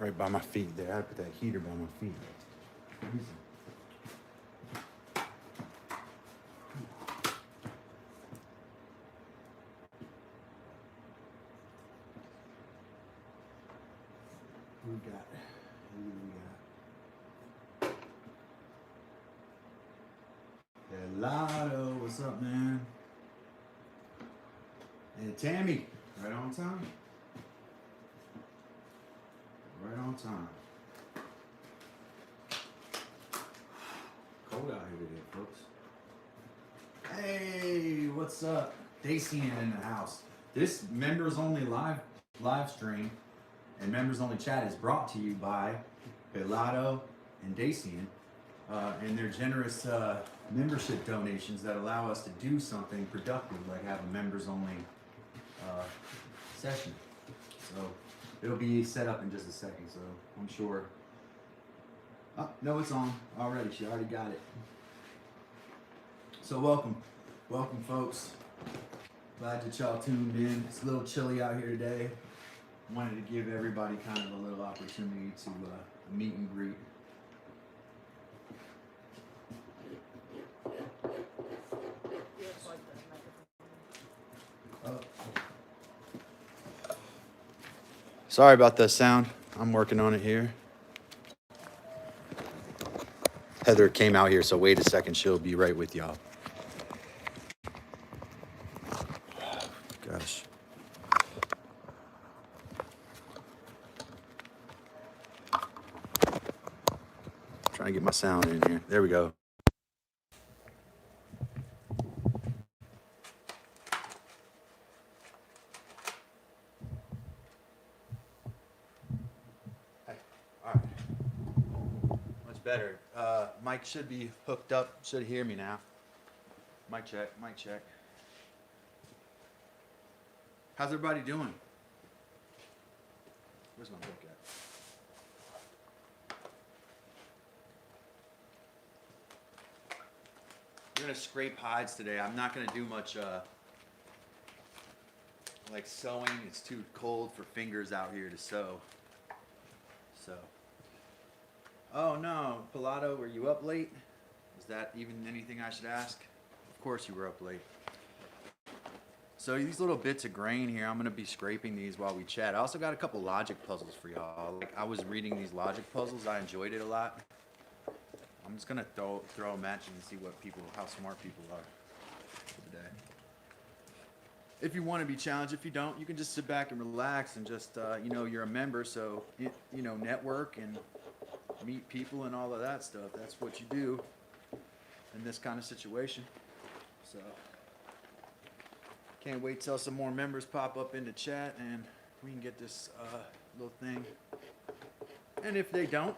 right by my feet there. I put that heater by my feet. Who we got? Hello, what's up, man? And Tammy, right on time. Right on time. Cold out here today, folks. Hey, what's up? Seetin in the house. This members only live stream and members only chat is brought to you by Pelado and Seetin and their generous membership donations that allow us to do something productive, like have a members only session. So it'll be set up in just a second, so I'm sure. Oh, no, it's on already. She already got it. So welcome folks. Glad that y'all tuned in. It's a little chilly out here today. Wanted to give everybody kind of a little opportunity to meet and greet. Sorry about the sound. I'm working on it here. Heather came out here, so wait a second. She'll be right with y'all. Gosh. Trying to get my sound in here. There we go. Better. Mic should be hooked up. Should hear me now. Mic check. Mic check. How's everybody doing? Where's my book at? We're gonna scrape hides today. I'm not gonna do much like sewing. It's too cold for fingers out here to sew. So. Oh no, Pilato, were you up late? Is that even anything I should ask? Of course you were up late. So these little bits of grain here, I'm gonna be scraping these while we chat. I also got a couple logic puzzles for y'all. Like I was reading these logic puzzles, I enjoyed it a lot. I'm just gonna throw them at you and see how smart people are for the day. If you want to be challenged, if you don't, you can just sit back and relax and just, you're a member, so, network and meet people and all of that stuff. That's what you do in this kind of situation. So can't wait till some more members pop up into chat and we can get this little thing. And if they don't,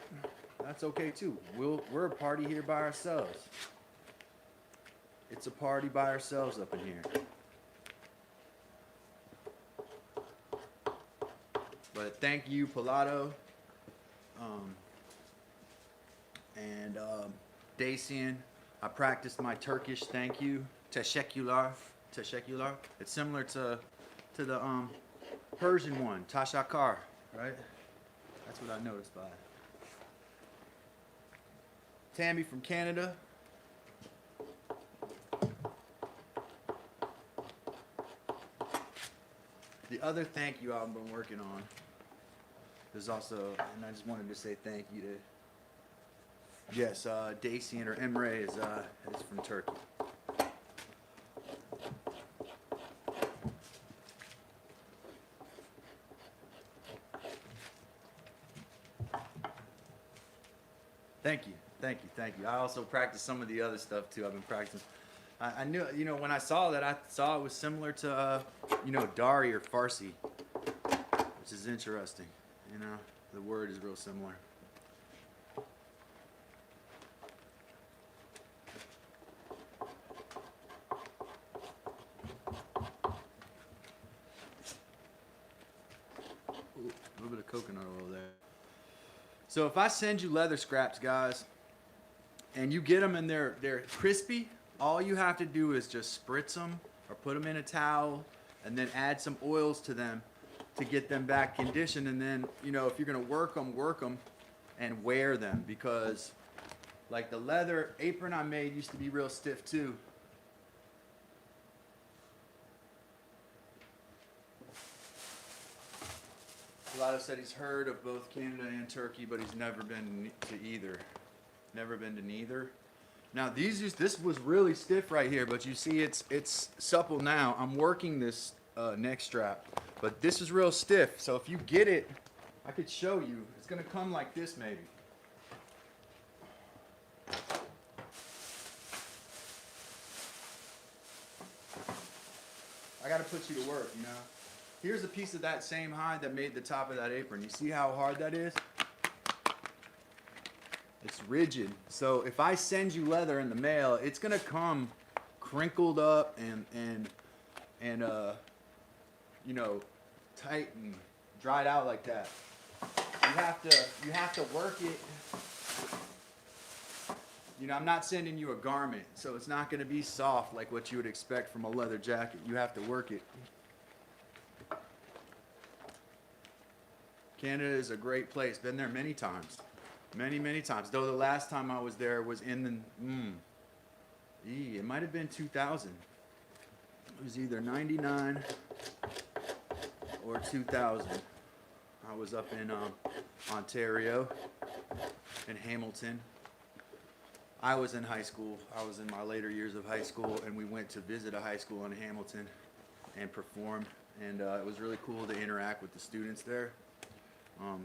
that's okay too. We're a party here by ourselves. It's a party by ourselves up in here. But thank you, Pilato. And Dacian, I practiced my Turkish thank you. Teşekkürler. Teşekkürler. It's similar to the Persian one, Tashakar, right? That's what I noticed by it. Tammy from Canada. The other thank you I've been working on. There's also, and I just wanted to say thank you to, yes, Dacian or Emre is from Turkey. Thank you. I also practiced some of the other stuff too. I've been practicing. I knew, when I saw that, I saw it was similar to, Dari or Farsi, which is interesting. The word is real similar. Ooh, a little bit of coconut oil there. So if I send you leather scraps, guys, and you get them and they're crispy, all you have to do is just spritz them or put them in a towel and then add some oils to them to get them back conditioned. And then, you know, if you're gonna work them and wear them, because like the leather apron I made used to be real stiff too. Pilato said he's heard of both Canada and Turkey, but he's never been to either. Never been to neither. Now this was really stiff right here, but you see it's supple now. I'm working this neck strap, but this is real stiff. So if you get it, I could show you. It's gonna come like this maybe. I gotta put you to work, you know. Here's a piece of that same hide that made the top of that apron. You see how hard that is? It's rigid. So if I send you leather in the mail, it's gonna come crinkled up and you know, tight and dried out like that. You have to work it. You know, I'm not sending you a garment, so it's not gonna be soft like what you would expect from a leather jacket. You have to work it. Canada is a great place. Been there many times. Many times. Though the last time I was there was in the, it might have been 2000. It was either 99 or 2000. I was up in Ontario, in Hamilton. I was in high school. I was in my later years of high school, and we went to visit a high school in Hamilton and performed. And it was really cool to interact with the students there.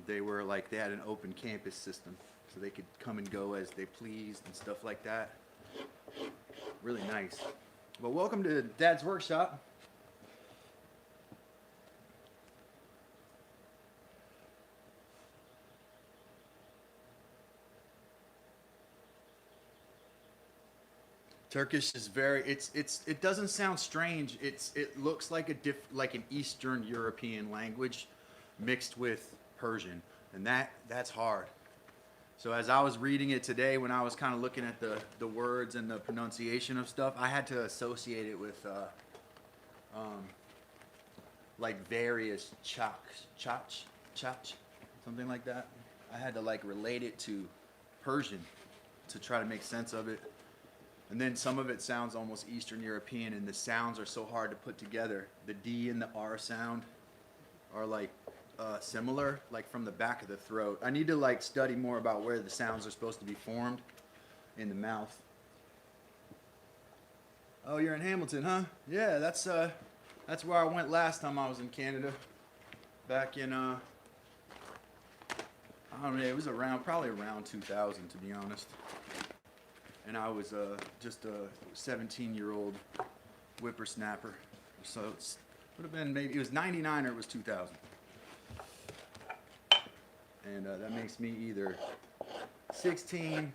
They were like, they had an open campus system, so they could come and go as they pleased and stuff like that. Really nice. Well, welcome to Dad's Workshop. Turkish is very, it doesn't sound strange. It looks like like an Eastern European language mixed with Persian, and that's hard. So as I was reading it today, when I was kind of looking at the words and the pronunciation of stuff, I had to associate it with like various chach, something like that. I had to like relate it to Persian to try to make sense of it. And then some of it sounds almost Eastern European, and the sounds are so hard to put together. The D and the R sound are like similar, like from the back of the throat. I need to like study more about where the sounds are supposed to be formed in the mouth. Oh, you're in Hamilton, huh? Yeah, that's where I went last time I was in Canada. Back in I don't know, it was probably around 2000 to be honest. And I was just a 17-year-old whippersnapper. So it would have been maybe, it was 99 or it was 2000. And that makes me either 16,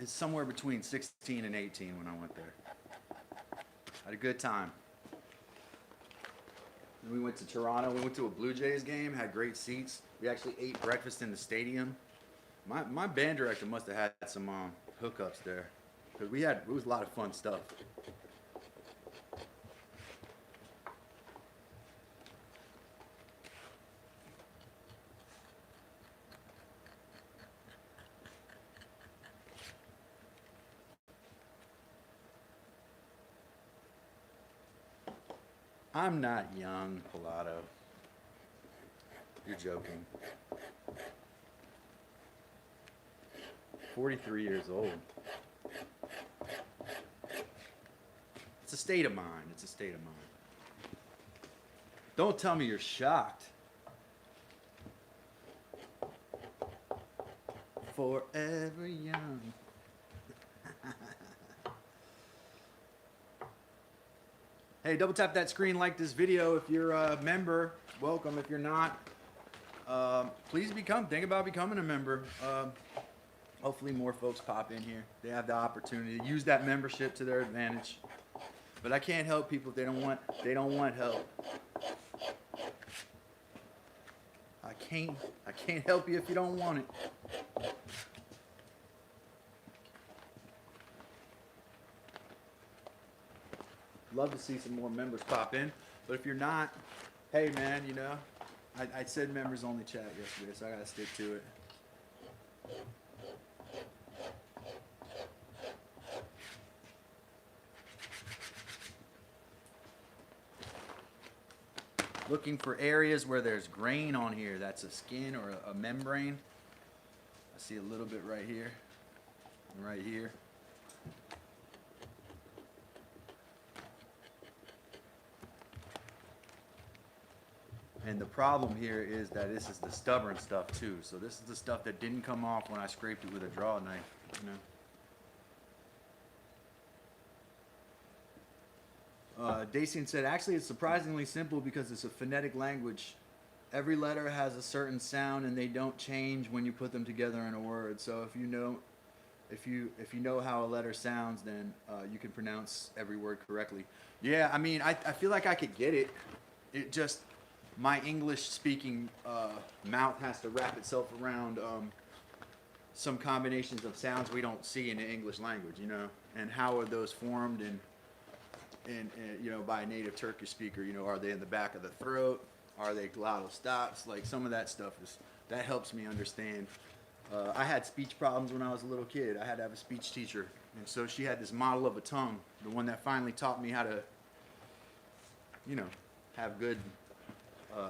it's somewhere between 16 and 18 when I went there. Had a good time. We went to Toronto, we went to a Blue Jays game, had great seats. We actually ate breakfast in the stadium. My band director must have had some hookups there, because it was a lot of fun stuff. I'm not young, Pilato. You're joking. 43 years old. It's a state of mind. It's a state of mind. Don't tell me you're shocked. Forever young. Hey, double tap that screen, like this video. If you're a member, welcome. If you're not, please think about becoming a member. Hopefully more folks pop in here. They have the opportunity to use that membership to their advantage. But I can't help people if they don't want help. I can't help you if you don't want it. Love to see some more members pop in, but if you're not, Hey man, you know, I said members only chat yesterday, so I gotta stick to it. Looking for areas where there's grain on here. That's a skin or a membrane. I see a little bit right here and right here. And the problem here is that this is the stubborn stuff too. So this is the stuff that didn't come off when I scraped it with a draw knife, you know. Dacian said, actually it's surprisingly simple because it's a phonetic language. Every letter has a certain sound and they don't change when you put them together in a word. So if you know how a letter sounds, then you can pronounce every word correctly. Yeah, I mean, I feel like I could get it. It just, my English speaking mouth has to wrap itself around some combinations of sounds we don't see in the English language, you know, and how are those formed and you know, by a native Turkish speaker, you know, are they in the back of the throat? Are they glottal stops? Like some of that stuff that helps me understand. I had speech problems when I was a little kid. I had to have a speech teacher, and so she had this model of a tongue, the one that finally taught me how to, you know, have good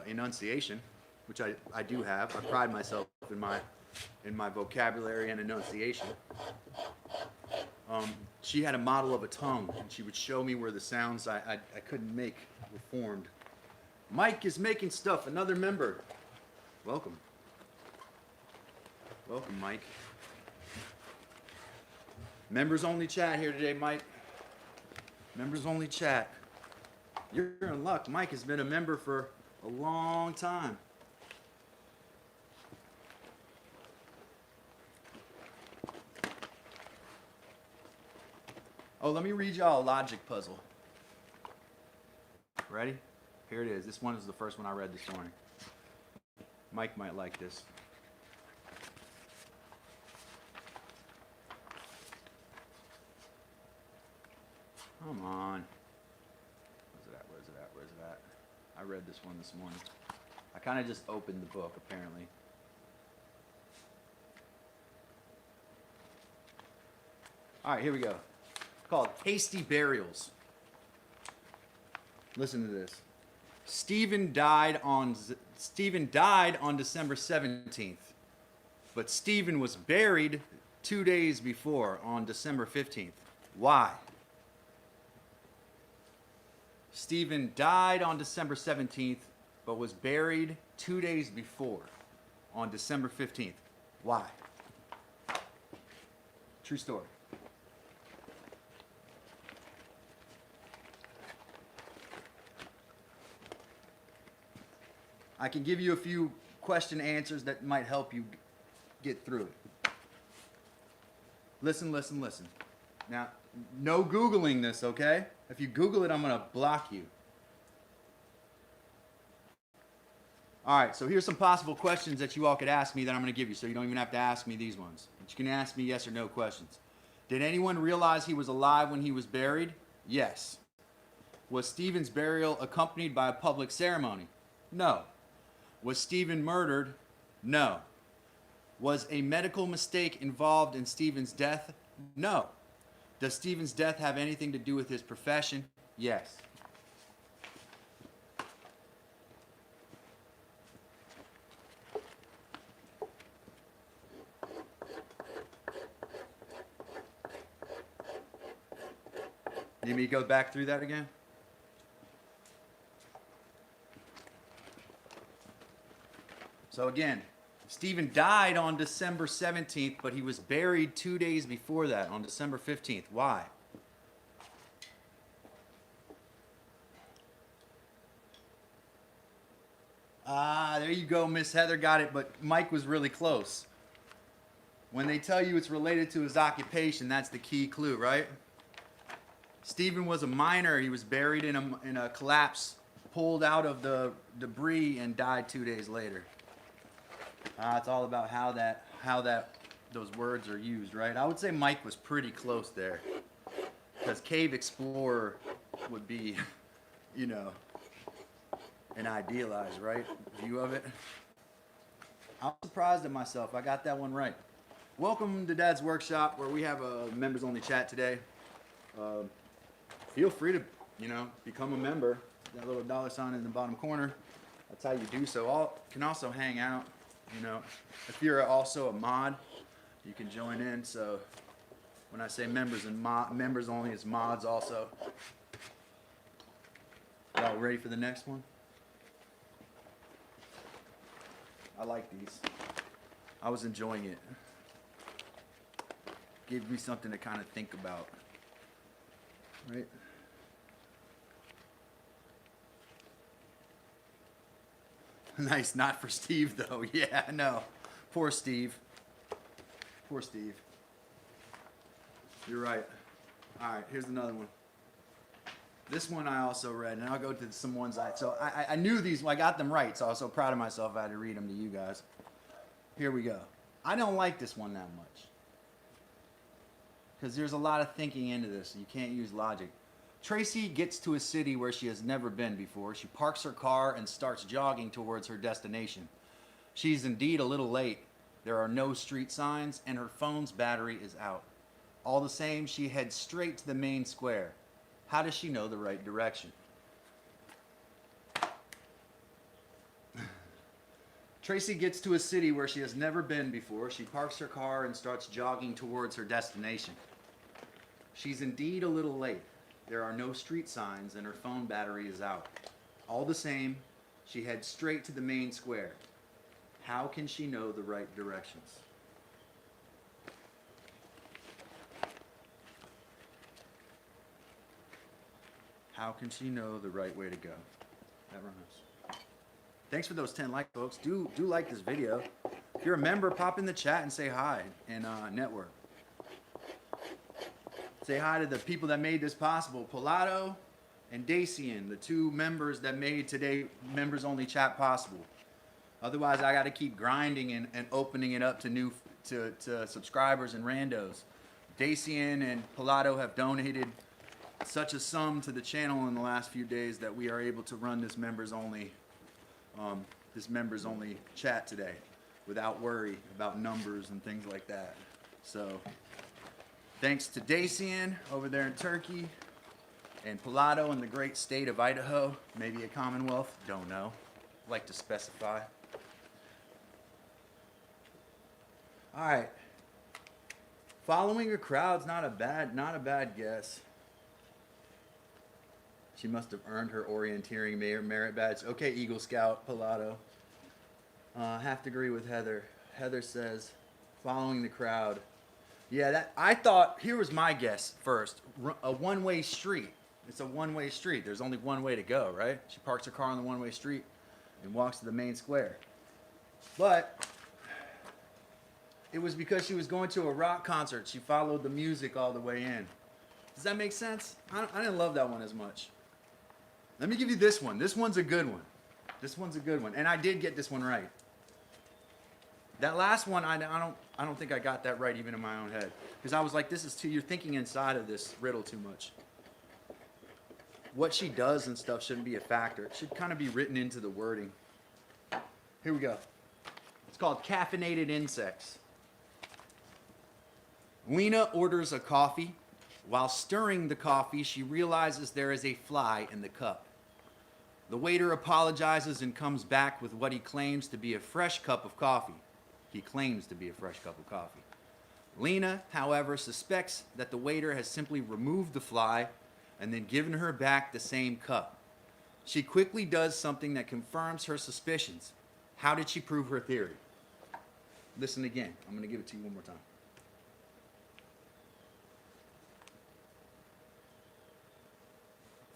enunciation, which I do have. I pride myself in my vocabulary and enunciation. She had a model of a tongue, and she would show me where the sounds I couldn't make were formed. Mike is making stuff, another member. Welcome. Welcome, Mike. Members only chat here today, Mike. Members only chat. You're in luck. Mike has been a member for a long time. Oh, let me read y'all a logic puzzle. Ready? Here it is. This one is the first one I read this morning. Mike might like this. Come on. Where's it at? Where's it at? Where's it at? I read this one this morning. I kind of just opened the book, apparently. All right, here we go. It's called Hasty Burials. Listen to this. Stephen died on December 17th, but Stephen was buried 2 days before on December 15th. Why? Stephen died on December 17th, but was buried 2 days before on December 15th. Why? True story. I can give you a few question answers that might help you get through it. Listen, listen, listen. Now, no Googling this, okay? If you Google it, I'm going to block you. All right, so here's some possible questions that you all could ask me that I'm going to give you, so you don't even have to ask me these ones. But you can ask me yes or no questions. Did anyone realize he was alive when he was buried? Yes. Was Stephen's burial accompanied by a public ceremony? No. Was Stephen murdered? No. Was a medical mistake involved in Stephen's death? No. Does Stephen's death have anything to do with his profession? Yes. Need me to go back through that again? So again, Stephen died on December 17th, but he was buried 2 days before that, on December 15th. Why? There you go, Miss Heather got it, but Mike was really close. When they tell you it's related to his occupation, that's the key clue, right? Stephen was a miner. He was buried in a collapse, pulled out of the debris, and died 2 days later. It's all about how those words are used, right? I would say Mike was pretty close there, because cave explorer would be, you know, an idealized, right, view of it. I'm surprised at myself. I got that one right. Welcome to Dad's Workshop, where we have a members-only chat today. Feel free to, become a member. That little dollar sign in the bottom corner. That's how you do so. All can also hang out. If you're also a mod, you can join in. So when I say members and members only, it's mods also. Y'all ready for the next one? I like these. I was enjoying it. Gave me something to kind of think about. Right? Nice, not for Steve though. Yeah, no. Poor Steve. Poor Steve. You're right. All right, here's another one. This one I also read, and I'll go to some ones I knew these. I got them right, so I was so proud of myself I had to read them to you guys. Here we go. I don't like this one that much because there's a lot of thinking into this. You can't use logic. Tracy gets to a city where she has never been before. She parks her car and starts jogging towards her destination. She's indeed a little late. There are no street signs, and her phone's battery is out. All the same, she heads straight to the main square. How does she know the right direction? Tracy gets to a city where she has never been before. She parks her car and starts jogging towards her destination. She's indeed a little late. There are no street signs and her phone battery is out. All the same, she heads straight to the main square. How can she know the right directions? How can she know the right way to go? That rhymes. Thanks for those 10 likes, folks. Do like this video. If you're a member, pop in the chat and say hi and network. Say hi to the people that made this possible. Pilato and Dacian, the two members that made today members only chat possible. Otherwise, I got to keep grinding and opening it up to subscribers and randos. Dacian and Pilato have donated such a sum to the channel in the last few days that we are able to run this members only chat today without worry about numbers and things like that. So thanks to Dacian over there in Turkey and Pilato in the great state of Idaho, maybe a Commonwealth, don't know, like to specify. All right, following a crowd's not a bad guess. She must have earned her orienteering merit badge. Okay, Eagle Scout, Pilato. Have to agree with Heather. Heather says, following the crowd. Yeah, I thought, here was my guess first. A one-way street. It's a one-way street. There's only one way to go, right? She parks her car on the one-way street and walks to the main square. But it was because she was going to a rock concert. She followed the music all the way in. Does that make sense? I didn't love that one as much. Let me give you this one. This one's a good one. This one's a good one. And I did get this one right. That last one, I don't think I got that right even in my own head. Because I was like, you're thinking inside of this riddle too much. What she does and stuff shouldn't be a factor. It should kind of be written into the wording. Here we go. It's called Caffeinated Insects. Lena orders a coffee. While stirring the coffee, she realizes there is a fly in the cup. The waiter apologizes and comes back with what he claims to be a fresh cup of coffee. He claims to be a fresh cup of coffee. Lena, however, suspects that the waiter has simply removed the fly and then given her back the same cup. She quickly does something that confirms her suspicions. How did she prove her theory? Listen again. I'm going to give it to you one more time.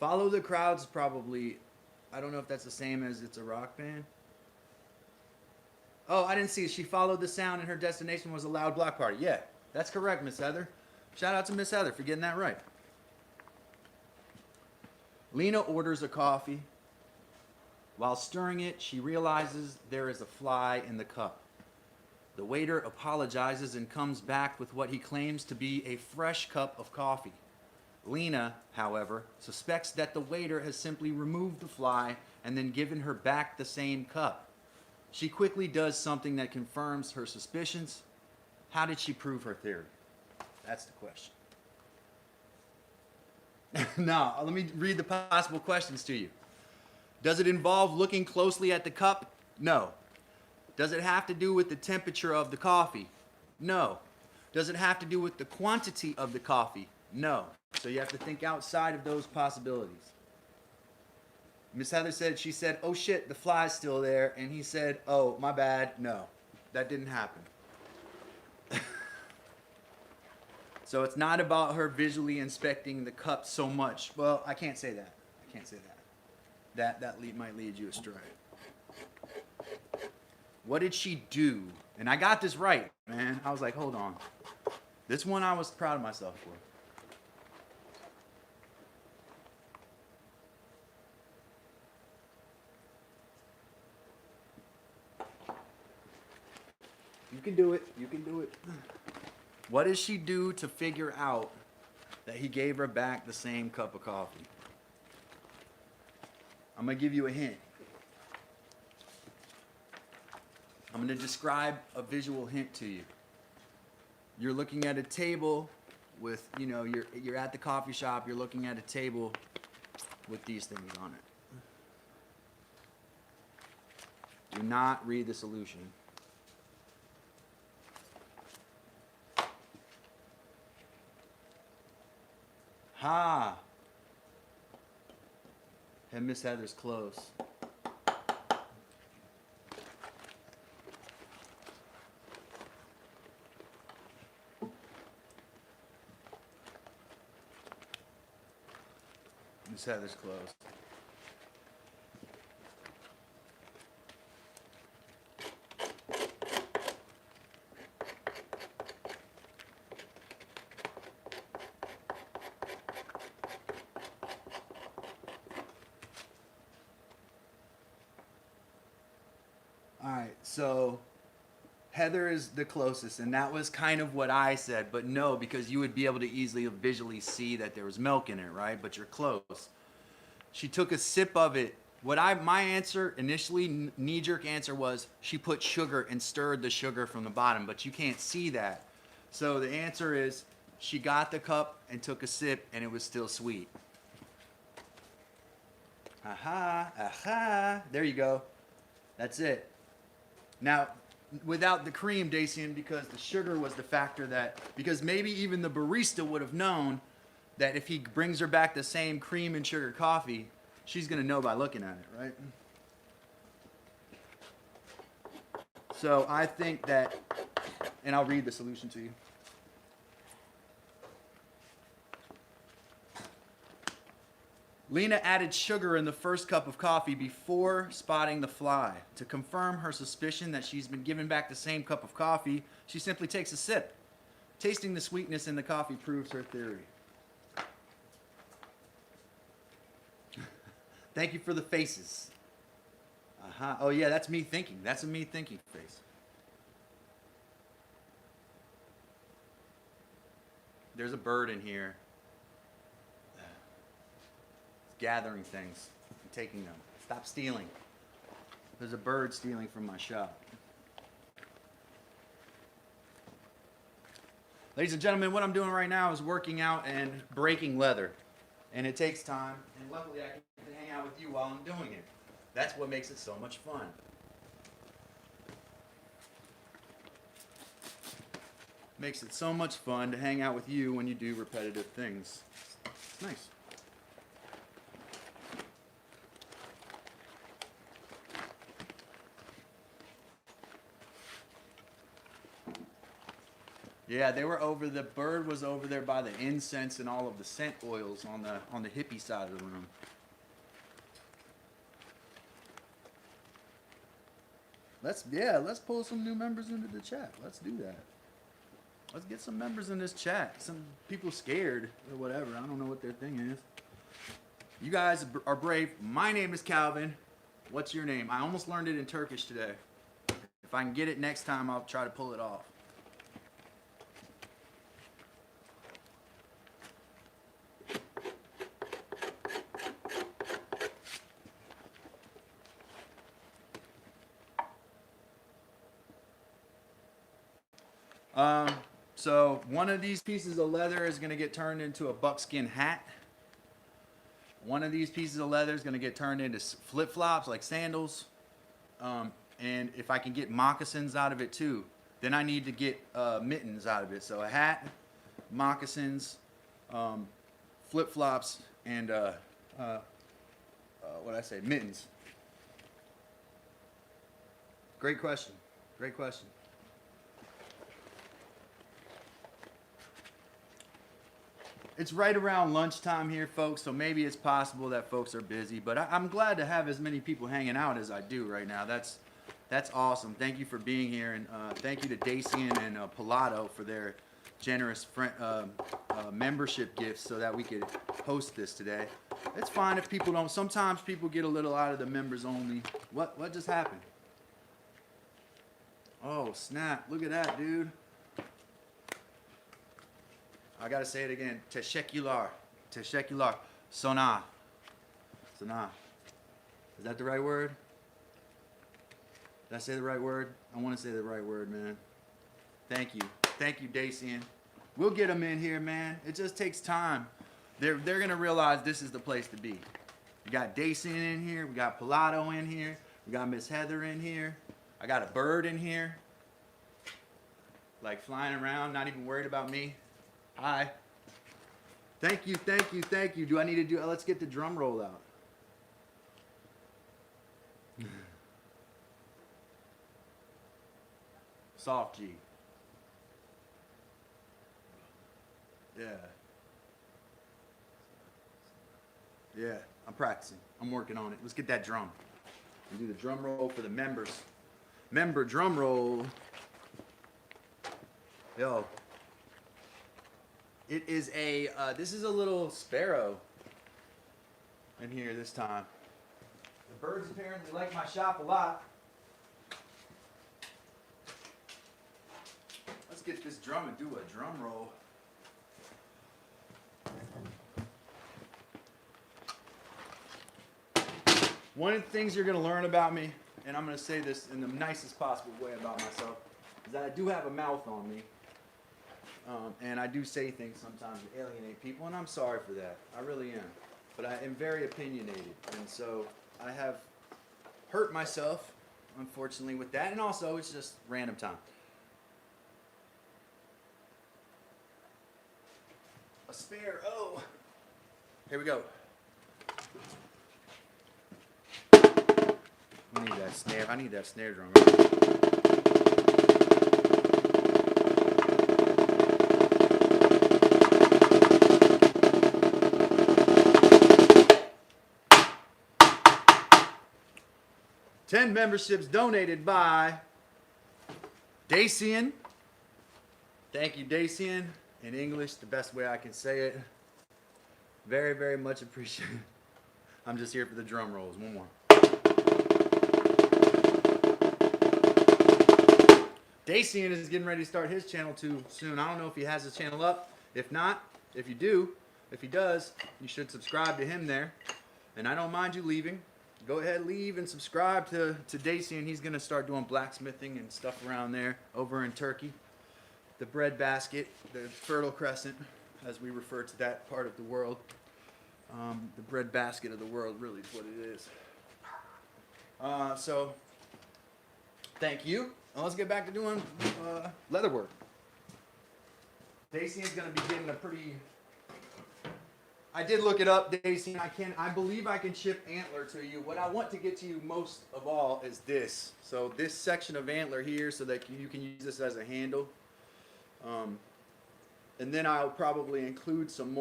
Follow the Crowd's probably, I don't know if that's the same as It's a Rock Band. Oh, I didn't see it. She followed the sound and her destination was a loud block party. Yeah, that's correct, Miss Heather. Shout out to Miss Heather for getting that right. Lena orders a coffee. While stirring it, she realizes there is a fly in the cup. The waiter apologizes and comes back with what he claims to be a fresh cup of coffee. Lena, however, suspects that the waiter has simply removed the fly and then given her back the same cup. She quickly does something that confirms her suspicions. How did she prove her theory? That's the question. Now, let me read the possible questions to you. Does it involve looking closely at the cup? No. Does it have to do with the temperature of the coffee? No. Does it have to do with the quantity of the coffee? No. So you have to think outside of those possibilities. Miss Heather said, she said, oh shit, the fly's still there. And he said, oh, my bad. No, that didn't happen. So it's not about her visually inspecting the cup so much. Well, I can't say that. I can't say that. That might lead you astray. What did she do? And I got this right, man. I was like, hold on. This one I was proud of myself for. You can do it. You can do it. What does she do to figure out that he gave her back the same cup of coffee? I'm going to give you a hint. I'm going to describe a visual hint to you. You're looking at a table with, you know, you're at the coffee shop, you're looking at a table with these things on it. Do not read the solution. Ha! And Miss Heather's close. Miss Heather's close. Alright, so Heather is the closest, and that was kind of what I said, but no, because you would be able to easily visually see that there was milk in it, right? But you're close. She took a sip of it. My answer, initially, knee-jerk answer was she put sugar and stirred the sugar from the bottom, but you can't see that. So the answer is she got the cup and took a sip, and it was still sweet. Aha, aha, there you go. That's it. Now, without the cream, Dacian, because the sugar was the factor that, because maybe even the barista would have known that if he brings her back the same cream and sugar coffee, she's going to know by looking at it, right? So I think that, and I'll read the solution to you. Lena added sugar in the first cup of coffee before spotting the fly. To confirm her suspicion that she's been given back the same cup of coffee, she simply takes a sip. Tasting the sweetness in the coffee proves her theory. Thank you for the faces. Uh-huh. Oh yeah, that's me thinking. That's a me thinking face. There's a bird in here. Gathering things and taking them. Stop stealing. There's a bird stealing from my shop. Ladies and gentlemen, what I'm doing right now is working out and breaking leather. And it takes time, and luckily I can hang out with you while I'm doing it. That's what makes it so much fun. Makes it so much fun to hang out with you when you do repetitive things. It's nice. Yeah, they were over. The bird was over there by the incense and all of the scent oils on the hippie side of the room. Let's pull some new members into the chat. Let's do that. Let's get some members in this chat. Some people scared or whatever. I don't know what their thing is. You guys are brave. My name is Calvin. What's your name? I almost learned it in Turkish today. If I can get it next time, I'll try to pull it off. So one of these pieces of leather is going to get turned into a buckskin hat. One of these pieces of leather is going to get turned into flip-flops like sandals. And if I can get moccasins out of it too, then I need to get mittens out of it. So a hat, moccasins, flip-flops, and what I say, mittens. Great question. Great question. It's right around lunchtime here, folks, so maybe it's possible that folks are busy, but I'm glad to have as many people hanging out as I do right now. That's awesome. Thank you for being here, and thank you to Dacian and Pilato for their generous membership gifts so that we could host this today. It's fine if people don't. Sometimes people get a little out of the members only. What just happened? Oh, snap. Look at that, dude. I gotta say it again. Teşekkürler. Teşekkürler. Sona. Sona. Is that the right word? Did I say the right word? I want to say the right word, man. Thank you. Thank you, Dacian. We'll get them in here, man. It just takes time. They're gonna realize this is the place to be. We got Dacian in here. We got Pilato in here. We got Miss Heather in here. I got a bird in here. Like flying around, not even worried about me. Hi. Thank you, thank you, thank you. Do I need to do, let's get the drum roll out. Soft G. Yeah. Yeah, I'm practicing. I'm working on it. Let's get that drum. And do the drum roll for the members. Member drum roll. Yo. It is a, this is a little sparrow in here this time. The birds apparently like my shop a lot. Let's get this drum and do a drum roll. One of the things you're going to learn about me, and I'm going to say this in the nicest possible way about myself, is that I do have a mouth on me. And I do say things sometimes that alienate people, and I'm sorry for that. I really am. But I am very opinionated, and so I have hurt myself, unfortunately, with that. And also, it's just random time. A spare, oh. Here we go. I need that snare. I need that snare drum. $10 memberships donated by Dacian. Thank you, Dacian. In English, the best way I can say it. Very, very much appreciated. I'm just here for the drum rolls. One more. Dacian is getting ready to start his channel too soon. I don't know if he has his channel up. If not, if he does, you should subscribe to him there. And I don't mind you leaving. Go ahead, leave and subscribe to Dacian. He's going to start doing blacksmithing and stuff around there over in Turkey. The bread basket, the Fertile Crescent, as we refer to that part of the world. The bread basket of the world really is what it is. So, thank you. And let's get back to doing leather work. Dacian's going to be getting a pretty... I did look it up, Dacian. I believe I can ship antler to you. What I want to get to you most of all is this. So this section of antler here, so that you can use this as a handle. And then I'll probably include some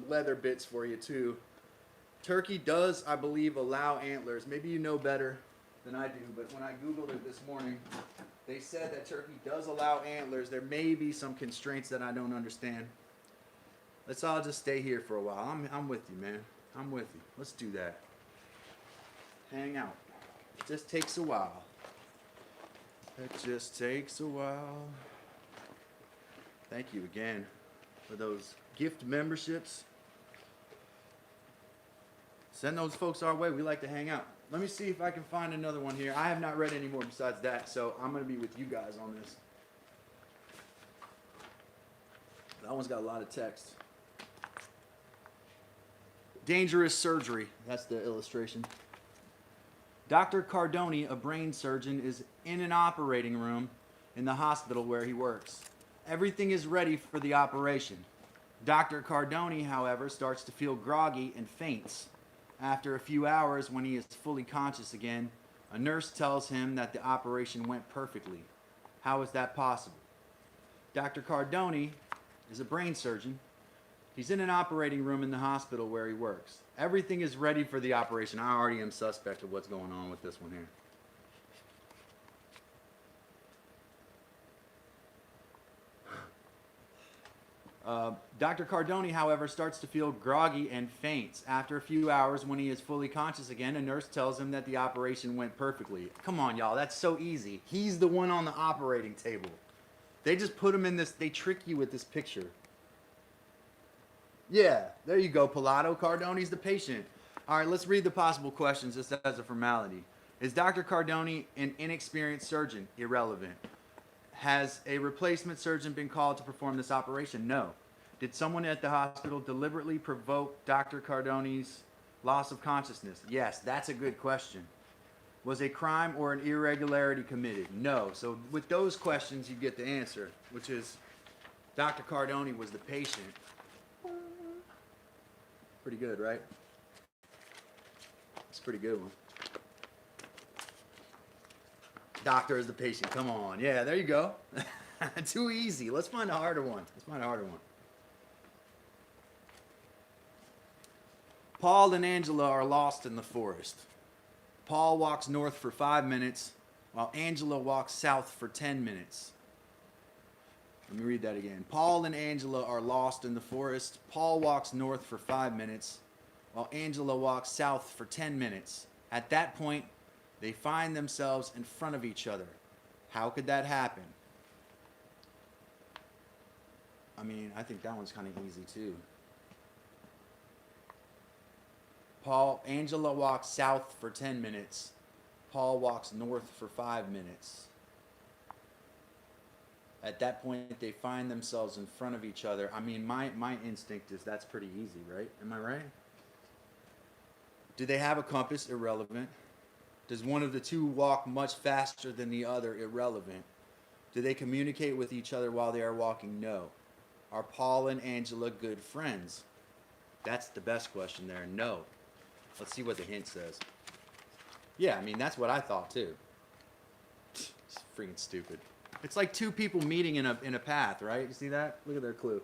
leather bits for you too. Turkey does, I believe, allow antlers. Maybe you know better than I do, but when I Googled it this morning, they said that Turkey does allow antlers. There may be some constraints that I don't understand. Let's all just stay here for a while. I'm with you, man. I'm with you. Let's do that. Hang out. It just takes a while. It just takes a while. Thank you again for those gift memberships. Send those folks our way. We like to hang out. Let me see if I can find another one here. I have not read any more besides that, so I'm going to be with you guys on this. That one's got a lot of text. Dangerous surgery. That's the illustration. Dr. Cardoni, a brain surgeon, is in an operating room in the hospital where he works. Everything is ready for the operation. Dr. Cardoni, however, starts to feel groggy and faints. After a few hours, when he is fully conscious again, a nurse tells him that the operation went perfectly. How is that possible? Dr. Cardoni is a brain surgeon. He's in an operating room in the hospital where he works. Everything is ready for the operation. I already am suspect of what's going on with this one here. Dr. Cardoni, however, starts to feel groggy and faints. After a few hours, when he is fully conscious again, a nurse tells him that the operation went perfectly. Come on, y'all. That's so easy. He's the one on the operating table. They just put him in this. They trick you with this picture. Yeah, there you go, Pilato. Cardoni's the patient. All right, let's read the possible questions just as a formality. Is Dr. Cardoni an inexperienced surgeon? Irrelevant. Has a replacement surgeon been called to perform this operation? No. Did someone at the hospital deliberately provoke Dr. Cardoni's loss of consciousness? Yes, that's a good question. Was a crime or an irregularity committed? No. So with those questions, you get the answer, which is Dr. Cardoni was the patient. Pretty good, right? It's a pretty good one. Doctor is the patient. Come on. Yeah, there you go. Too easy. Let's find a harder one. Paul and Angela are lost in the forest. Paul walks north for 5 minutes, while Angela walks south for 10 minutes. Let me read that again. Paul and Angela are lost in the forest. Paul walks north for 5 minutes, while Angela walks south for 10 minutes. At that point, they find themselves in front of each other. How could that happen? I mean, I think that one's kind of easy too. Angela walks south for 10 minutes. Paul walks north for 5 minutes. At that point, they find themselves in front of each other. I mean, my instinct is that's pretty easy, right? Am I right? Do they have a compass? Irrelevant. Does one of the two walk much faster than the other? Irrelevant. Do they communicate with each other while they are walking? No. Are Paul and Angela good friends? That's the best question there. No. Let's see what the hint says. Yeah, I mean, that's what I thought too. It's freaking stupid. It's like two people meeting in a path, right? You see that? Look at their clue.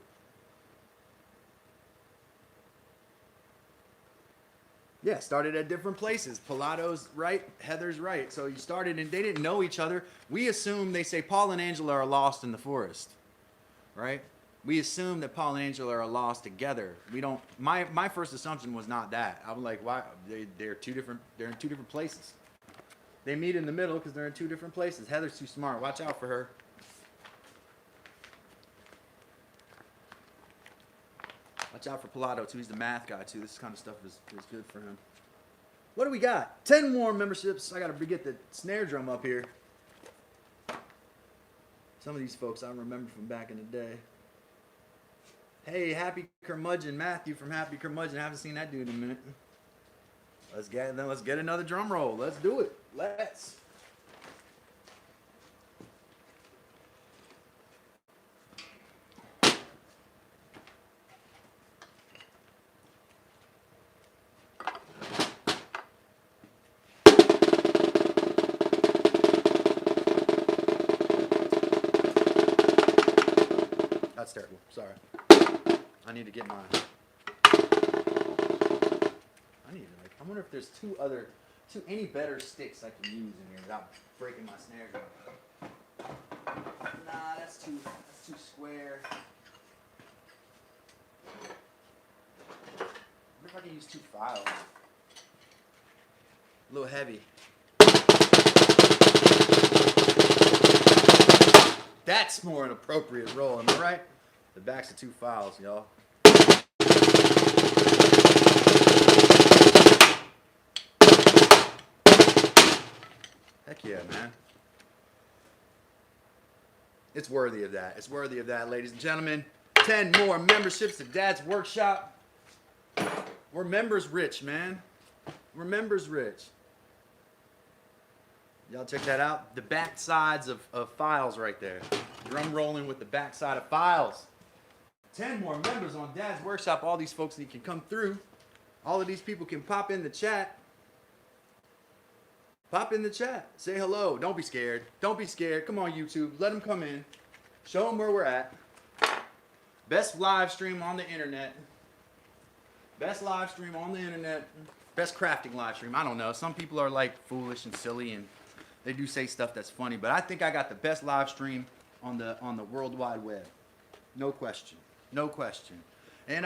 Yeah, started at different places. Pilato's right, Heather's right. So you started and they didn't know each other. We assume they say Paul and Angela are lost in the forest, right? We assume that Paul and Angela are lost together. We don't. My first assumption was not that. I'm like, why? They're in two different places. They meet in the middle because they're in two different places. Heather's too smart. Watch out for her. Watch out for Pilato too. He's the math guy too. This kind of stuff is good for him. What do we got? 10 more memberships. I got to get the snare drum up here. Some of these folks I remember from back in the day. Hey, Happy Curmudgeon, Matthew from Happy Curmudgeon. I haven't seen that dude in a minute. Let's get another drum roll. Let's do it. Let's. That's terrible. Sorry. I need to get my. I wonder if there's any better sticks I can use in here without breaking my snare drum. Nah, that's too square. I wonder if I can use 2 files. A little heavy. That's more an appropriate roll, am I right? The backs of 2 files, y'all. Heck yeah, man. It's worthy of that. It's worthy of that, ladies and gentlemen. 10 more memberships to Dad's Workshop. We're members rich, man. We're members rich. Y'all check that out. The back sides of files right there. Drum rolling with the back side of files. 10 more members on Dad's Workshop. All these folks that can come through. All of these people can pop in the chat. Pop in the chat. Say hello. Don't be scared. Don't be scared. Come on, YouTube. Let them come in. Show them where we're at. Best live stream on the internet. Best live stream on the internet. Best crafting live stream. I don't know. Some people are like foolish and silly and they do say stuff that's funny, but I think I got the best live stream on the World Wide Web. No question. No question. And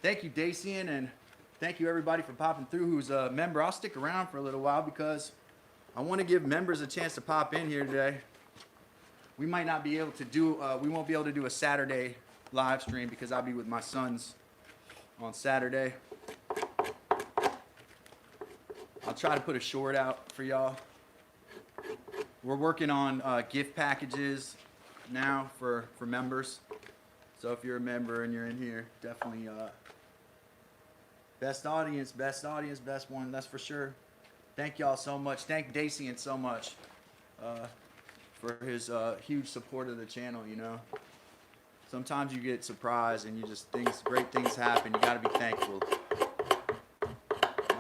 thank you, Dacian, and thank you everybody for popping through who's a member. I'll stick around for a little while because I want to give members a chance to pop in here today. We might not be able to do, we won't be able to do a Saturday live stream because I'll be with my sons on Saturday. I'll try to put a short out for y'all. We're working on gift packages now for members. So if you're a member and you're in here, definitely best audience, best one, that's for sure. Thank y'all so much. Thank Dacian so much for his huge support of the channel, you know. Sometimes you get surprised and you just great things happen. You got to be thankful.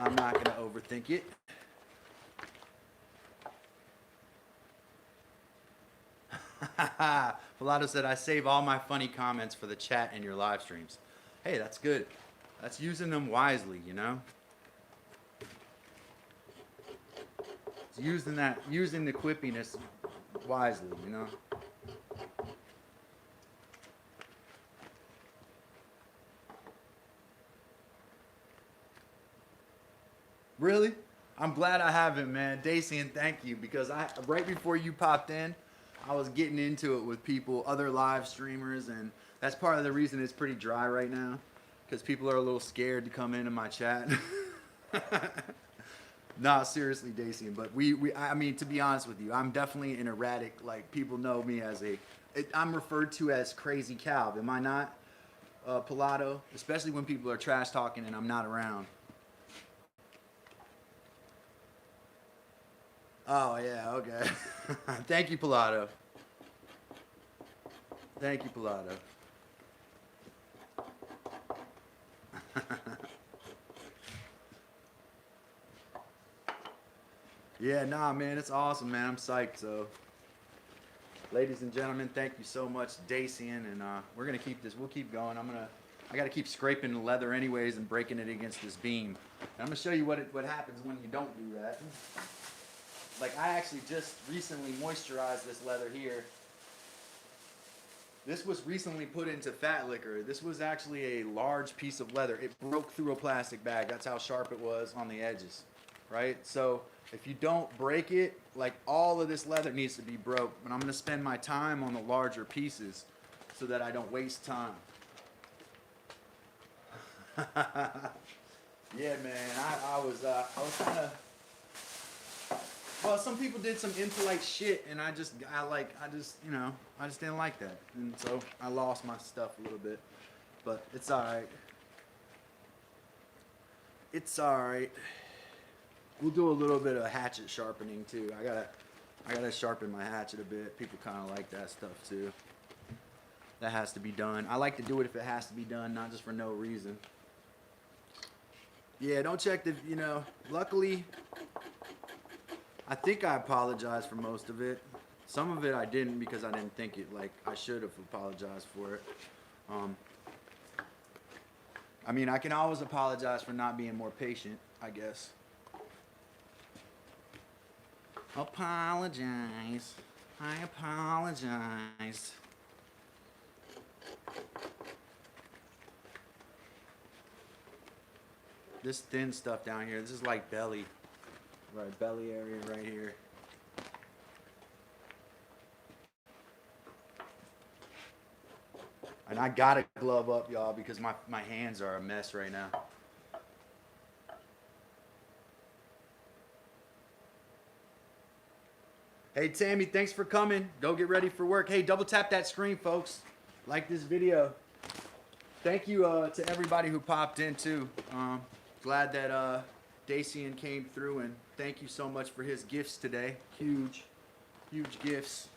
I'm not going to overthink it. Pilato said, I save all my funny comments for the chat and your live streams. Hey, that's good. That's using them wisely, you know? It's using the quippiness wisely, you know? Really? I'm glad I haven't, man. Dacian, thank you, because right before you popped in, I was getting into it with people, other live streamers, and that's part of the reason it's pretty dry right now, because people are a little scared to come into my chat. Nah, seriously, Dacian, but I mean, to be honest with you, I'm definitely an erratic, like, people know me as I'm referred to as Crazy Calv, am I not, Pilato? Especially when people are trash talking and I'm not around. Oh, yeah, okay. Thank you, Pilato. Thank you, Pilato. Yeah, nah, man, it's awesome, man. I'm psyched, so. Ladies and gentlemen, thank you so much, Dacian, and we're going to keep this. We'll keep going. I got to keep scraping the leather anyways and breaking it against this beam. And I'm going to show you what happens when you don't do that. Like, I actually just recently moisturized this leather here. This was recently put into fat liquor. This was actually a large piece of leather. It broke through a plastic bag. That's how sharp it was on the edges, right? So if you don't break it, like, all of this leather needs to be broke. But I'm going to spend my time on the larger pieces so that I don't waste time. Yeah, man, I was kind of. Well, some people did some impolite shit, and I just didn't like that, and so I lost my stuff a little bit, but it's all right. It's all right. We'll do a little bit of hatchet sharpening too. I gotta sharpen my hatchet a bit. People kind of like that stuff too. That has to be done. I like to do it if it has to be done, not just for no reason. Yeah, don't check the, luckily, I think I apologized for most of it. Some of it I didn't because I didn't think it, like, I should have apologized for it. I mean, I can always apologize for not being more patient, I guess. Apologize. I apologize. This thin stuff down here, this is like belly. Right, belly area right here. And I gotta glove up, y'all, because my hands are a mess right now. Hey, Tammy, thanks for coming. Go get ready for work. Hey, double tap that screen, folks. Like this video. thank you to everybody who popped in too. Glad that Dacian came through, and thank you so much for his gifts today. Huge gifts.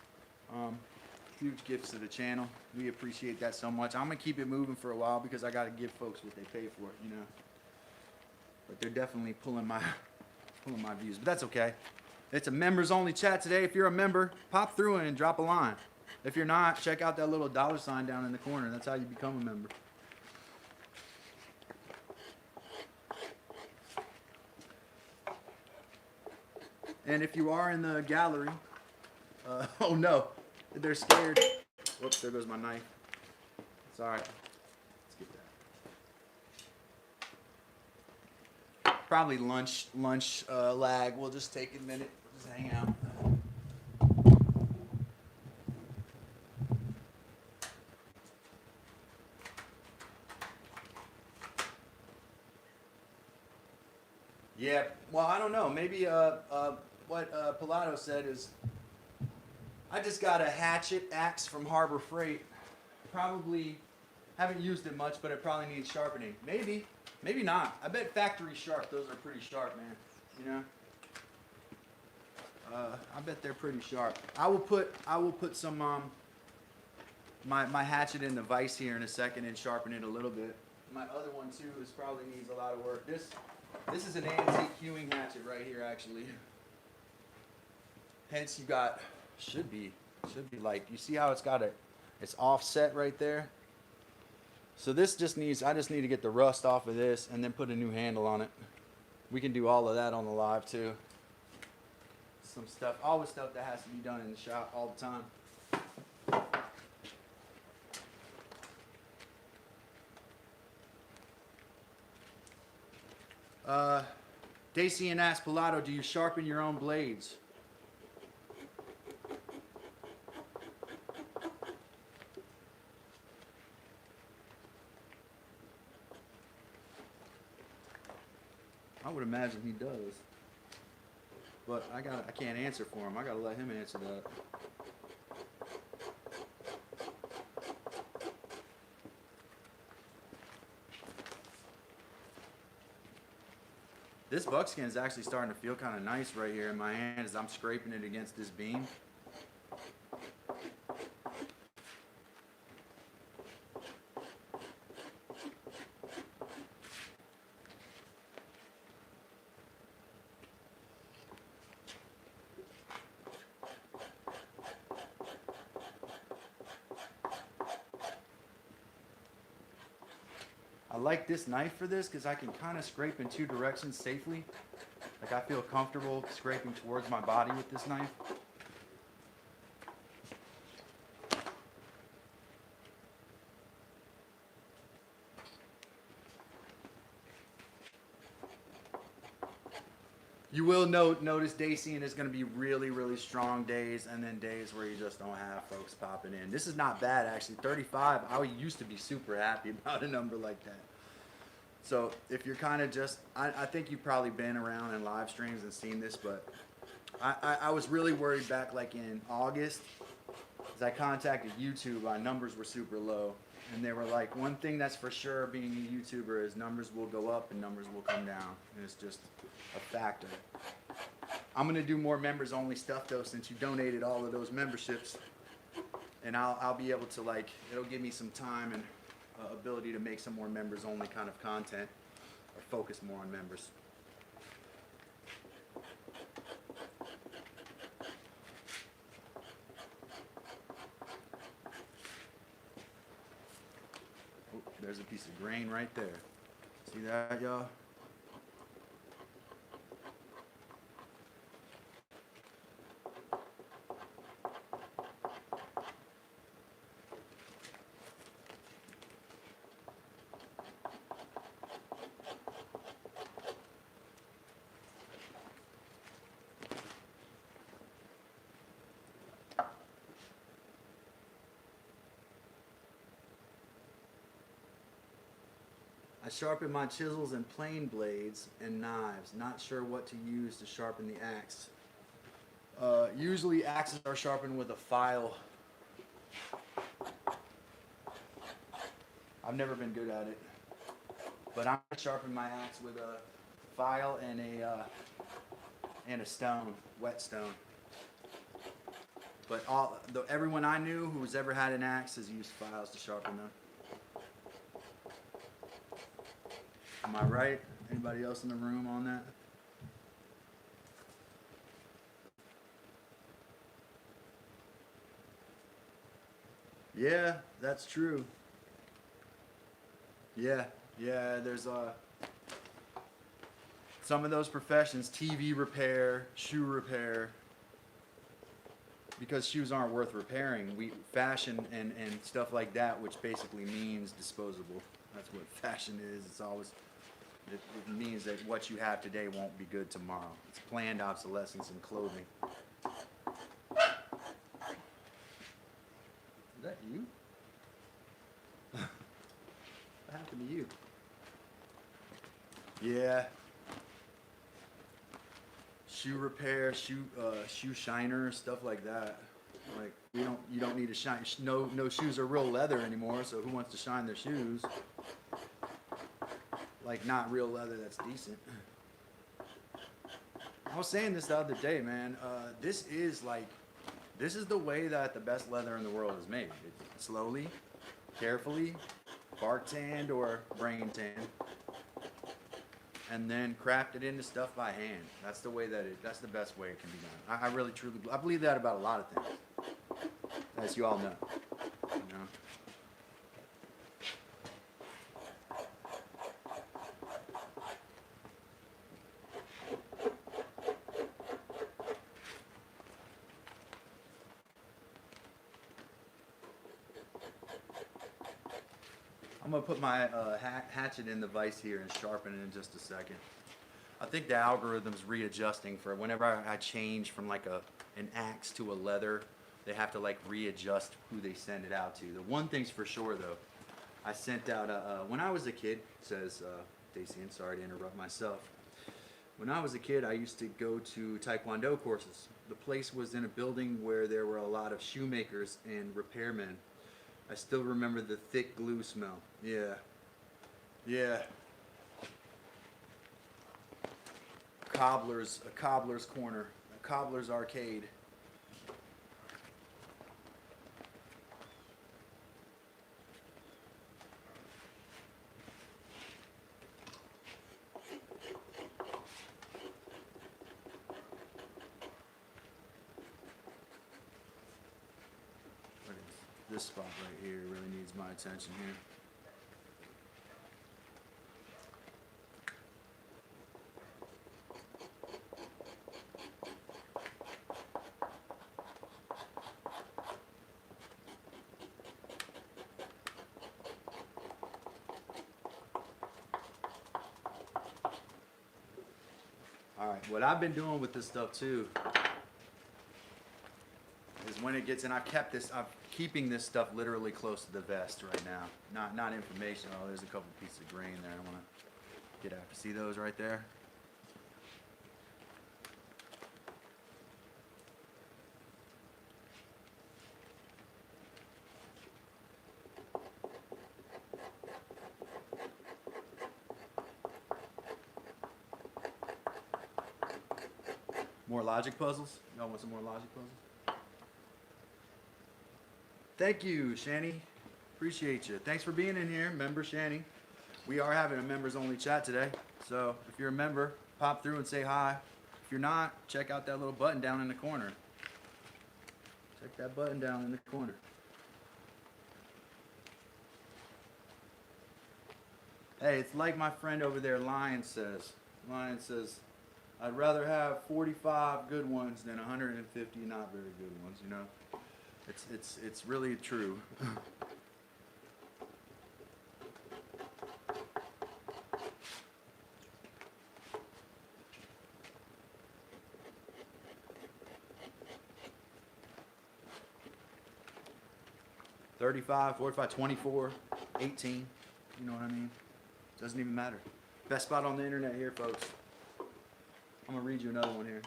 Huge gifts to the channel. We appreciate that so much. I'm gonna keep it moving for a while because I gotta give folks what they pay for, you know. But they're definitely pulling my views, but that's okay. It's a members only chat today. If you're a member, pop through and drop a line. If you're not, check out that little $sign down in the corner. That's how you become a member. And if you are in the gallery, oh no, they're scared. Whoops, there goes my knife. It's all right. Let's get that. Probably lunch lag. We'll just take a minute. We'll just hang out. Yeah, well, I don't know. Maybe what Pilato said is, I just got a hatchet axe from Harbor Freight. Probably haven't used it much, but it probably needs sharpening. Maybe not. I bet factory sharp. Those are pretty sharp, man. You know. I bet they're pretty sharp. I will put some my hatchet in the vise here in a second and sharpen it a little bit. My other one too is probably needs a lot of work. This is an antique hewing hatchet right here, actually. Hence, you got should be like, you see how it's offset right there. So this I just need to get the rust off of this and then put a new handle on it. We can do all of that on the live too. Some stuff, all the stuff that has to be done in the shop all the time. Dacian asked Pilato, do you sharpen your own blades? I would imagine he does. But I can't answer for him. I gotta let him answer that. This buckskin is actually starting to feel kind of nice right here in my hand as I'm scraping it against this beam. I like this knife for this because I can kind of scrape in two directions safely. Like, I feel comfortable scraping towards my body with this knife. You will notice Dacian is going to be really, really strong days and then days where you just don't have folks popping in. This is not bad, actually. 35, I used to be super happy about a number like that. So if you're kind of just, I think you've probably been around in live streams and seen this, but I was really worried back like in August as I contacted YouTube, my numbers were super low. And they were like, one thing that's for sure being a YouTuber is numbers will go up and numbers will come down. And it's just a factor. I'm going to do more members only stuff though, since you donated all of those memberships. And I'll be able to, like, it'll give me some time and ability to make some more members only kind of content or focus more on members. Oh, there's a piece of grain right there. See that, y'all? I sharpen my chisels and plane blades and knives. Not sure what to use to sharpen the axe. Usually axes are sharpened with a file. I've never been good at it. But I'm gonna sharpen my axe with a file and a stone, wet stone. But everyone I knew who's ever had an axe has used files to sharpen them. Am I right? Anybody else in the room on that? Yeah, that's true. Yeah, there's some of those professions, TV repair, shoe repair, because shoes aren't worth repairing. Fashion and stuff like that, which basically means disposable. That's what fashion is. It means that what you have today won't be good tomorrow. It's planned obsolescence in clothing. Is that you? What happened to you? Yeah. Shoe repair, shoe shiner, stuff like that. Like you don't need to shine. No shoes are real leather anymore. So who wants to shine their shoes? Like not real leather that's decent. I was saying this the other day, man. This is the way that the best leather in the world is made. It's slowly, carefully, bark tanned or brain tanned, and then crafted into stuff by hand. That's the way that's the best way it can be done. I really truly I believe that about a lot of things, as you all know. You know? I'm gonna put my hatchet in the vise here and sharpen it in just a second. I think the algorithm's readjusting for whenever I change from like an axe to a leather, they have to like readjust who they send it out to. The one thing's for sure though, I sent out when I was a kid, says Daisy, and sorry to interrupt myself. When I was a kid, I used to go to Taekwondo courses. The place was in a building where there were a lot of shoemakers and repairmen. I still remember the thick glue smell. Yeah. A cobbler's corner, a cobbler's arcade. This spot right here really needs my attention here. All right, what I've been doing with this stuff too is when it gets, and I'm keeping this stuff literally close to the vest right now. Not information. Oh, there's a couple pieces of grain there. I want to get after. See those right there? More logic puzzles? Y'all want some more logic puzzles? Thank you, Shani. Appreciate you. Thanks for being in here, member Shani. We are having a members only chat today. So if you're a member, pop through and say hi. If you're not, check out that little button down in the corner. Check that button down in the corner. Hey, it's like my friend over there, Lion says. Lion says, I'd rather have 45 good ones than 150 not very good ones, you know? It's really true. $35, $45, $24, $18. You know what I mean? Doesn't even matter. Best spot on the internet here, folks. I'm gonna read you another one here.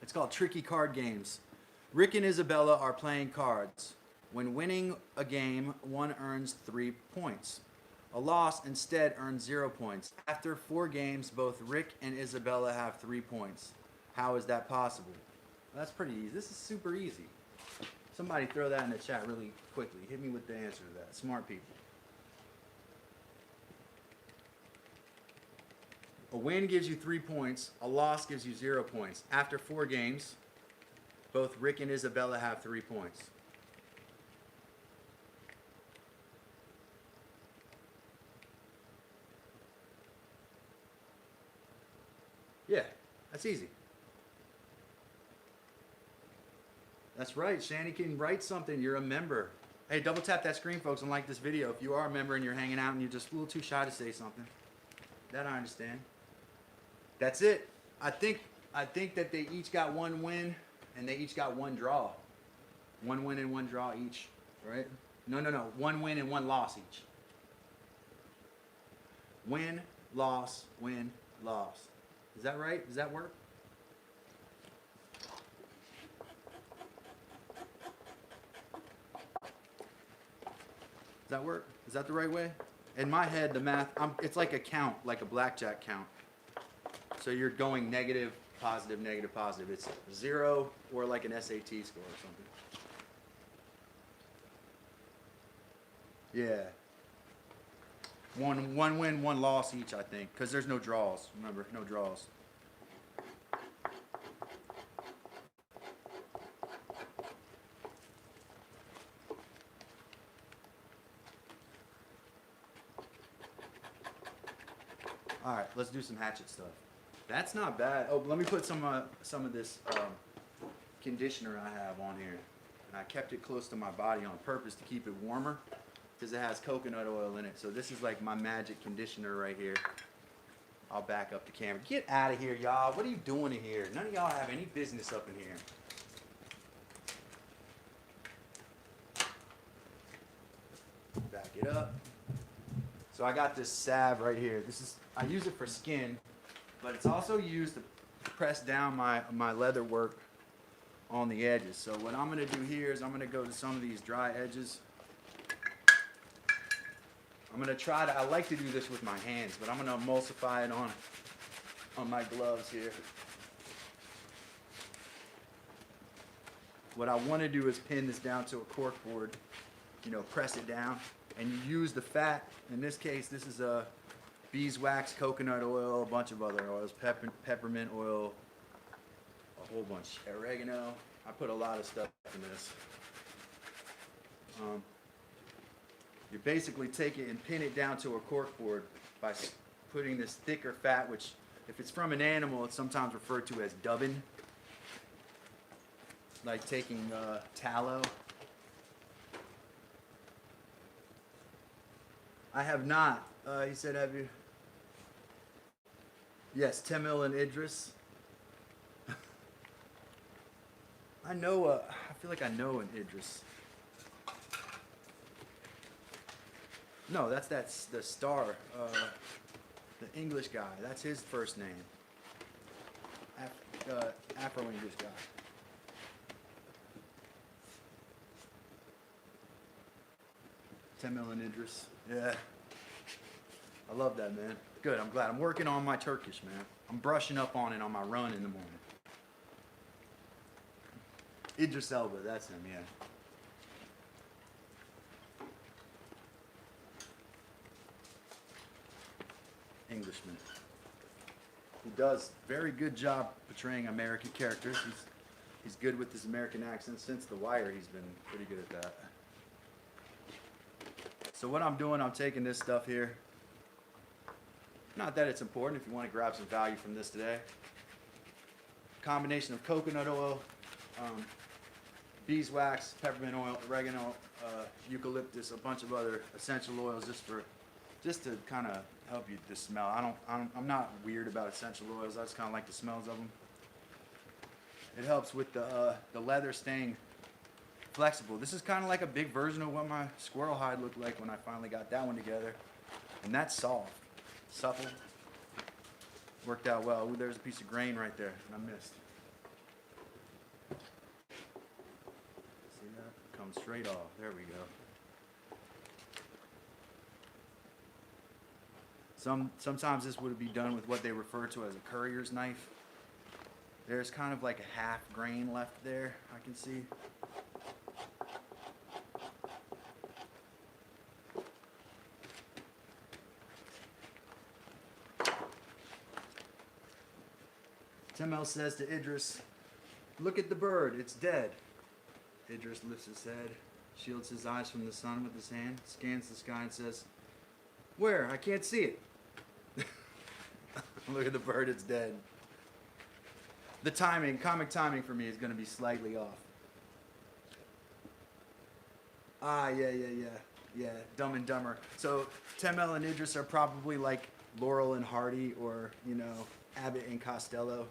It's called Tricky Card Games. Rick and Isabella are playing cards. When winning a game, one earns 3 points. A loss instead earns 0 points. After 4 games, both Rick and Isabella have 3 points. How is that possible? That's pretty easy. This is super easy. Somebody throw that in the chat really quickly. Hit me with the answer to that. Smart people. A win gives you 3 points. A loss gives you 0 points. After 4 games, both Rick and Isabella have 3 points. Yeah, that's easy. That's right. Shanny can write something. You're a member. Hey, double tap that screen, folks, and like this video. If you are a member and you're hanging out and you're just a little too shy to say something, that I understand. That's it. I think that they each got 1 win and they each got 1 draw. 1 win and 1 draw each, right? No. 1 win and 1 loss each. Win, loss, win, loss. Is that right? Does that work? Does that work? Is that the right way? In my head, the math, it's like a count, like a blackjack count. So you're going negative, positive, negative, positive. It's 0 or like an SAT score or something. Yeah. One win, 1 loss each, I think, because there's no draws. Remember, no draws. All right, let's do some hatchet stuff. That's not bad. Oh, let me put some of this conditioner I have on here, and I kept it close to my body on purpose to keep it warmer, because it has coconut oil in it. So this is like my magic conditioner right here. I'll back up the camera. Get out of here, y'all. What are you doing in here? None of y'all have any business up in here. Back it up. So I got this salve right here. I use it for skin, but it's also used to press down my leather work on the edges. So what I'm gonna do here is I'm gonna go to some of these dry edges. I'm gonna try to, I like to do this with my hands, but I'm gonna emulsify it on my gloves here. What I wanna do is pin this down to a cork board, press it down, and you use the fat. In this case, this is a beeswax, coconut oil, a bunch of other oils, peppermint oil, a whole bunch, oregano. I put a lot of stuff in this. You basically take it and pin it down to a cork board by putting this thicker fat, which if it's from an animal, it's sometimes referred to as dubbing. Like taking tallow. I have not. He said, have you? Yes, Temil and Idris. I know, I feel like I know an Idris. No, that's the star, the English guy. That's his first name. Afro-English guy. Temil and Idris. Yeah. I love that, man. Good, I'm glad. I'm working on my Turkish, man. I'm brushing up on it on my run in the morning. Idris Elba, that's him, yeah. Englishman. He does very good job portraying American characters. He's good with his American accent. Since The Wire, he's been pretty good at that. So what I'm doing, I'm taking this stuff here. Not that it's important if you want to grab some value from this today. Combination of coconut oil, beeswax, peppermint oil, oregano, eucalyptus, a bunch of other essential oils just to kind of help you to smell. I'm not weird about essential oils. I just kind of like the smells of them. It helps with the leather staying flexible. This is kind of like a big version of what my squirrel hide looked like when I finally got that one together. And that's soft, supple. Worked out well. Ooh, there's a piece of grain right there I missed. See that? Comes going straight off. There we go. Sometimes this would be done with what they refer to as a courier's knife. There's kind of like a half grain left there, I can see. Temel says to Idris, "Look at the bird, it's dead." Idris lifts his head, shields his eyes from the sun with his hand, scans the sky and says, "Where? I can't see it." Look at the bird, it's dead. The timing, comic timing for me is going to be slightly off. Ah, yeah, Dumb and Dumber. So Temel and Idris are probably like Laurel and Hardy, or, you know, Abbott and Costello.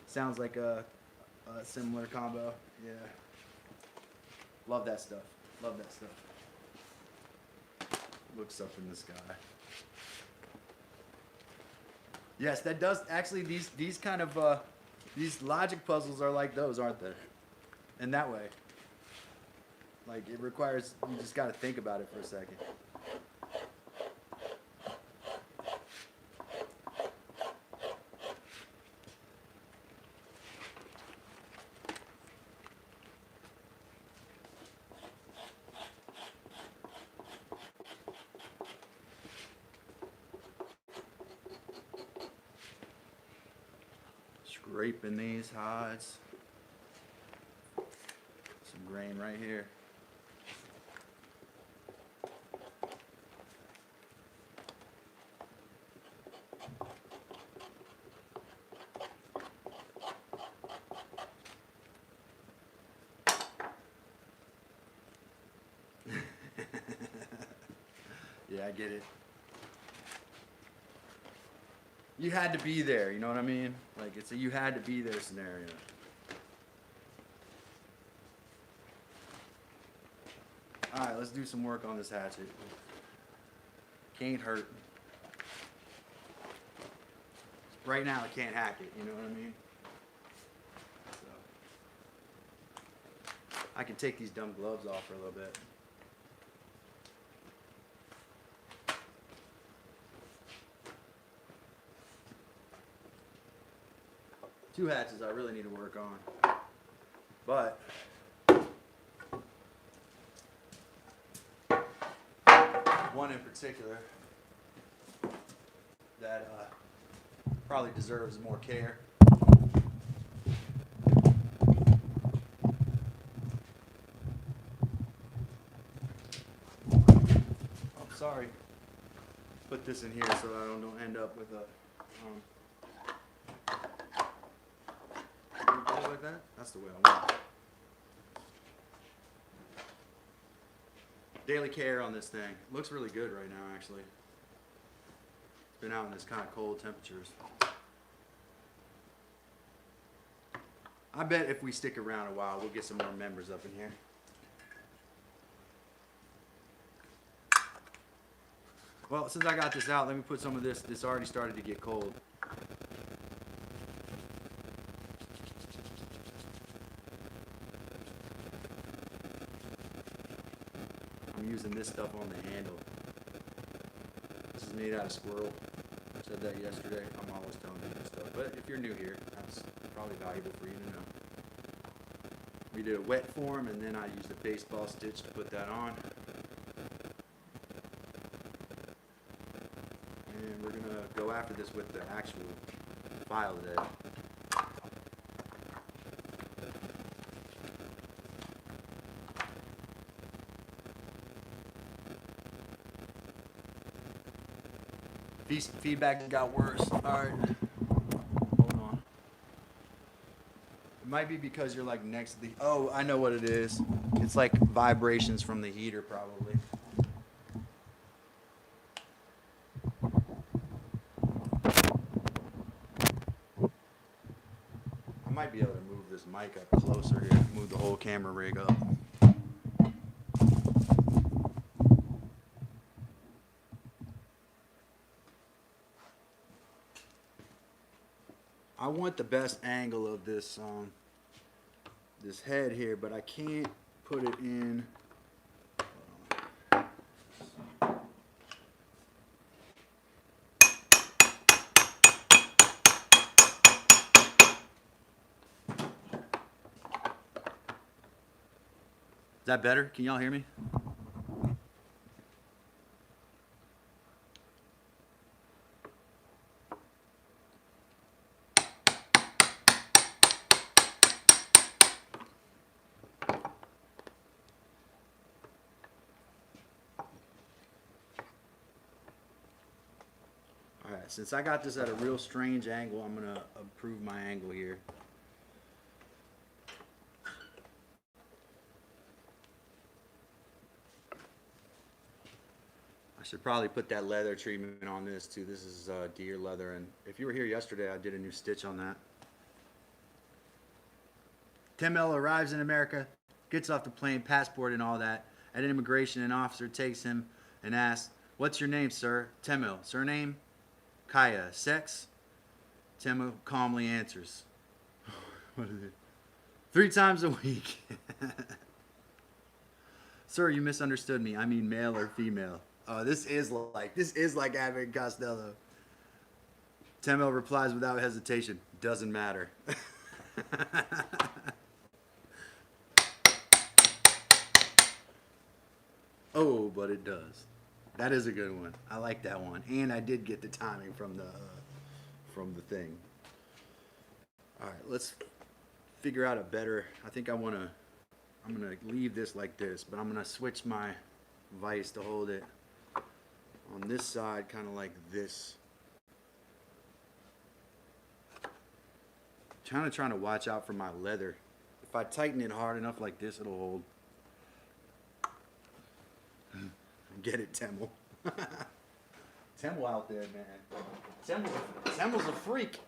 Sounds like a similar combo. Yeah. Love that stuff. Love that stuff. Looks up in the sky. Yes, that does actually. These kind of these logic puzzles are like those, aren't they? In that way. Like, it requires, you just got to think about it for a second. Scraping these hides. Some grain right here. Yeah, I get it. You had to be there, you know what I mean? Like, it's a you had to be there scenario. Alright, let's do some work on this hatchet. Can't hurt. Right now, I can't hack it, you know what I mean? So, I can take these dumb gloves off for a little bit. Two hatches I really need to work on, but one in particular that probably deserves more care. I'm sorry. Put this in here so I don't end up with a like that. That's the way I want it. Daily care on this thing. Looks really good right now, actually. It's been out in this kind of cold temperatures. I bet if we stick around a while, we'll get some more members up in here. Well, since I got this out, let me put some of this. This already started to get cold. I'm using this stuff on the handle. This is made out of squirrel. I said that yesterday. I'm always telling you this stuff. But if you're new here, that's probably valuable for you to know. We did a wet form, and then I used a baseball stitch to put that on. And we're going to go after this with the actual file today. Feedback got worse. Alright. Hold on. It might be because you're like next to the... Oh, I know what it is. It's like vibrations from the heater, probably. I might be able to move this mic up closer here. Move the whole camera rig up. I want the best angle of this this head here, but I can't put it in. Is that better? Can y'all hear me? All right, since I got this at a real strange angle, I'm gonna improve my angle here. I should probably put that leather treatment on this too. This is deer leather, and if you were here yesterday, I did a new stitch on that. Temel arrives in America, gets off the plane, passport and all that. At immigration, an officer takes him and asks, "What's your name, sir?" Temel. Surname? Kaya. Sex? Temel calmly answers, what is it? 3 times a week. Sir, you misunderstood me. I mean male or female. This is like Abbott and Costello. Temel replies without hesitation, "Doesn't matter." Oh, but it does. That is a good one. I like that one, and I did get the timing from the thing. All right, let's figure out a better. I think I'm gonna leave this like this, but I'm gonna switch my vise to hold it on this side, kind of like this. Trying to watch out for my leather. If I tighten it hard enough like this, it'll hold. Get it, Temel. Temel out there, man. Temel's a freak.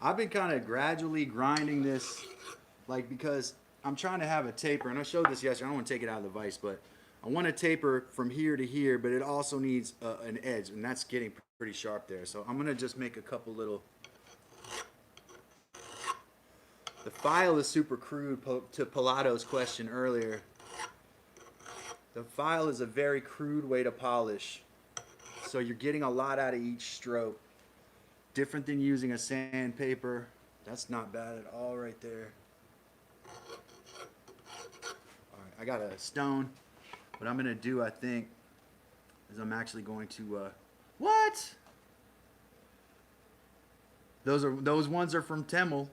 I've been kind of gradually grinding this, like, because I'm trying to have a taper, and I showed this yesterday. I don't want to take it out of the vise, but I want to taper from here to here, but it also needs an edge, and that's getting pretty sharp there. So I'm going to just make a couple little. The file is super crude, to Pilato's question earlier. The file is a very crude way to polish, so you're getting a lot out of each stroke. Different than using a sandpaper. That's not bad at all right there. All right, I got a stone. What I'm gonna do, I think, is I'm actually going to, what? Those ones are from Temel.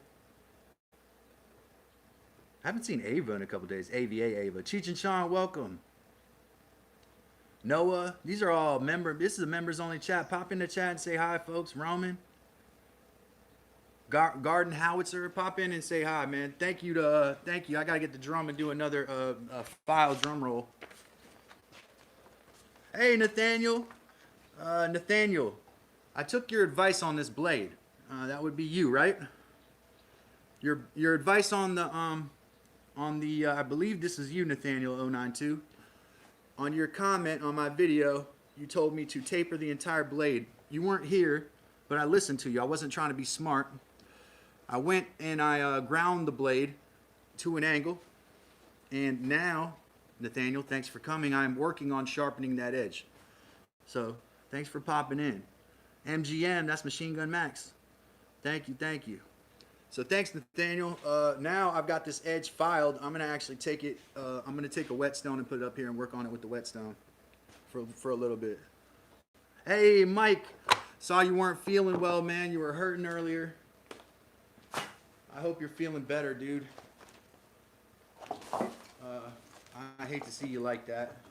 I haven't seen Ava in a couple days. AVA Ava. Cheech and Sean, welcome. Noah, these are all this is a members only chat. Pop in the chat and say hi, folks. Roman. Garden Howitzer, pop in and say hi, man. Thank you. I gotta get the drum and do another file drum roll. Hey, Nathaniel. Nathaniel, I took your advice on this blade. That would be you, right? Your advice on the I believe this is you, Nathaniel092. On your comment on my video, you told me to taper the entire blade. You weren't here, but I listened to you. I wasn't trying to be smart. I went and I ground the blade to an angle, and now, Nathaniel, thanks for coming. I'm working on sharpening that edge. So thanks for popping in. MGM, that's Machine Gun Max. Thank you. So thanks, Nathaniel. Now I've got this edge filed. I'm gonna actually take it. I'm gonna take a whetstone and put it up here and work on it with the whetstone for a little bit. Hey, Mike. Saw you weren't feeling well, man. You were hurting earlier. I hope you're feeling better, dude. I hate to see you like that.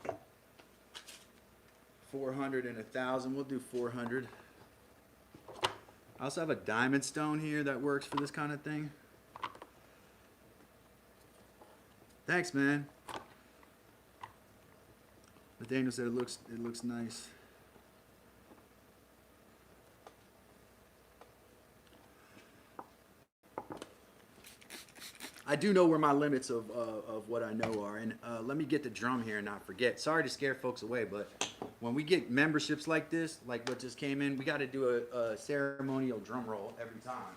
400 and 1,000. We'll do 400. I also have a diamond stone here that works for this kind of thing. Thanks, man. Nathaniel said it looks nice. I do know where my limits of what I know are. And let me get the drum here and not forget. Sorry to scare folks away, but when we get memberships like this, like what just came in, we got to do a ceremonial drum roll every time.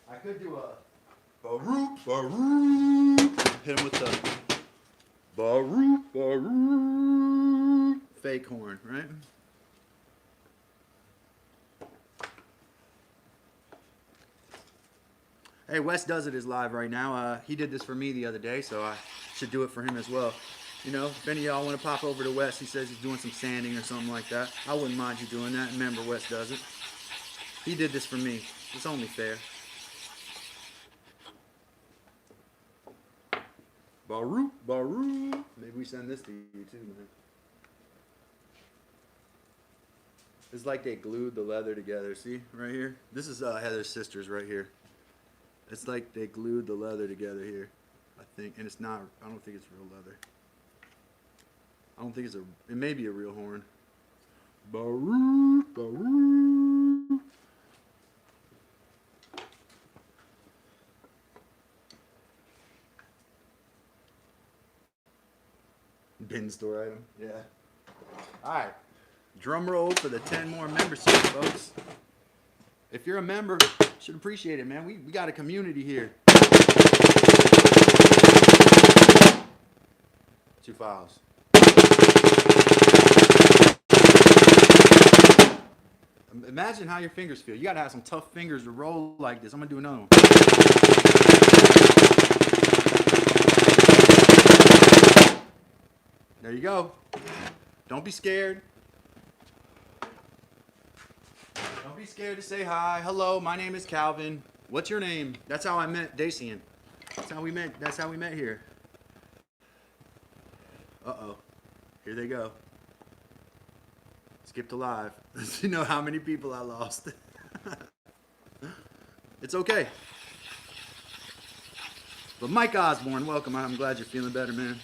I could do a baroop, baroop. Hit him with the baroop, baroop. Fake horn, right? Hey, Wes does it is live right now. He did this for me the other day, so I should do it for him as well. You know, if any of y'all want to pop over to Wes, he says he's doing some sanding or something like that. I wouldn't mind you doing that. Remember, Wes does it. He did this for me. It's only fair. Baru, baru. Maybe we send this to you too, man. It's like they glued the leather together. See, right here? This is Heather's sister's right here. It's like they glued the leather together here, I think. And it's not, I don't think it's real leather. I don't think it's it may be a real horn. Baru, baru. Bin store item, yeah. All right, drum roll for the 10 more memberships, folks. If you're a member, should appreciate it, man. We got a community here. 2 files. Imagine how your fingers feel. You gotta have some tough fingers to roll like this. I'm gonna do another one. There you go. Don't be scared. Don't be scared to say hi. Hello, my name is Calvin. What's your name? That's how I met Dacian. That's how we met here. Uh-oh. Here they go. Skip to live. You know how many people I lost. It's okay. But Mike Osborne, welcome. I'm glad you're feeling better, man.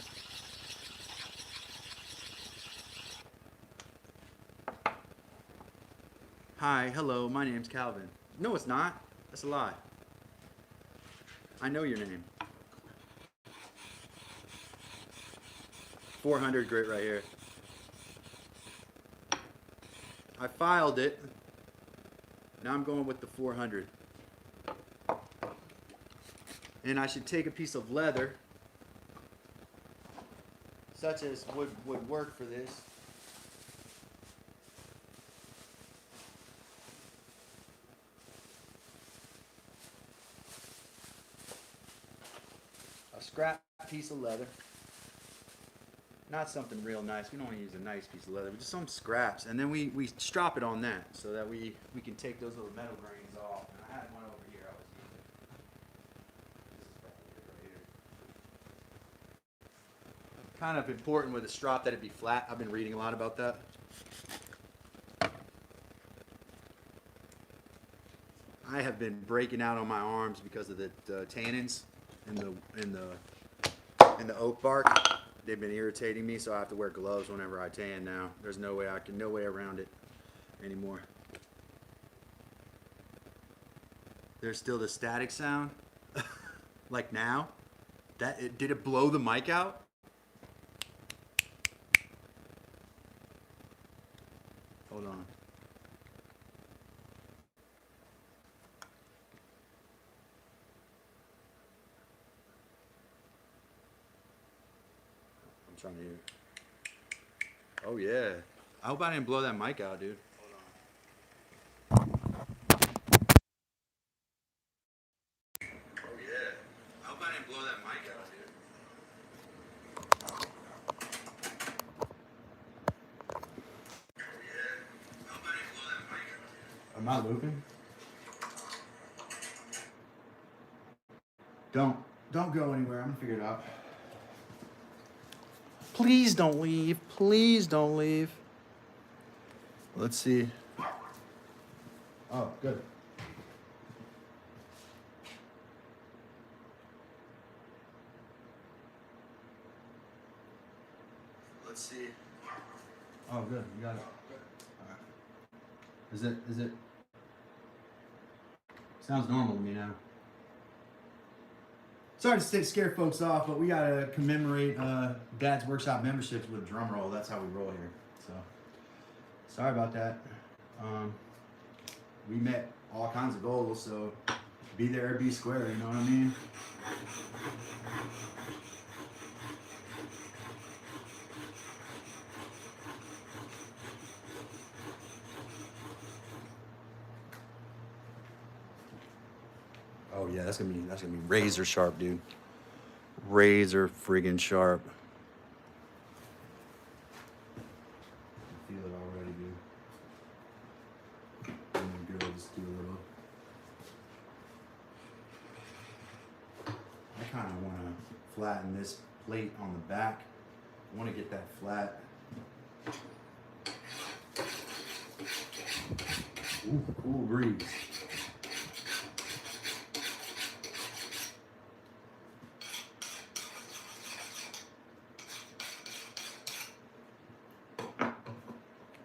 Hi, hello, my name's Calvin. No, it's not. That's a lie. I know your name. 400 grit right here. I filed it. Now I'm going with the 400. And I should take a piece of leather, such as would work for this. A scrap piece of leather. Not something real nice. We don't want to use a nice piece of leather, but just some scraps. And then we strop it on that so that we can take those little metal grains off. And I had one over here I was using. This is probably it right here. Kind of important with a strop that it be flat. I've been reading a lot about that. I have been breaking out on my arms because of the tannins in the oak bark. They've been irritating me, so I have to wear gloves whenever I tan now. There's no way around it anymore. There's still the static sound, like now. Did it blow the mic out? Hold on. Trying to hear. Oh yeah. I hope I didn't blow that mic out, dude. Hold on. Oh yeah. I hope I didn't blow that mic out, dude. Oh yeah. I hope I didn't blow that mic out, dude. Am I looping? Don't go anywhere. I'm gonna figure it out. Please don't leave. Please don't leave. Let's see. Oh, good. Let's see. Oh, good. You got it. Good. All right. Is it? Sounds normal to me now. Sorry to scare folks off, but we gotta commemorate Dad's Workshop memberships with a drum roll. That's how we roll here. So sorry about that. We met all kinds of goals, so be there or be square, you know what I mean? Oh yeah, that's gonna be razor sharp, dude. Razor friggin' sharp. I feel it already, dude. I'm gonna go just do a little. I kind of want to flatten this plate on the back. I want to get that flat. Ooh, cool breeze.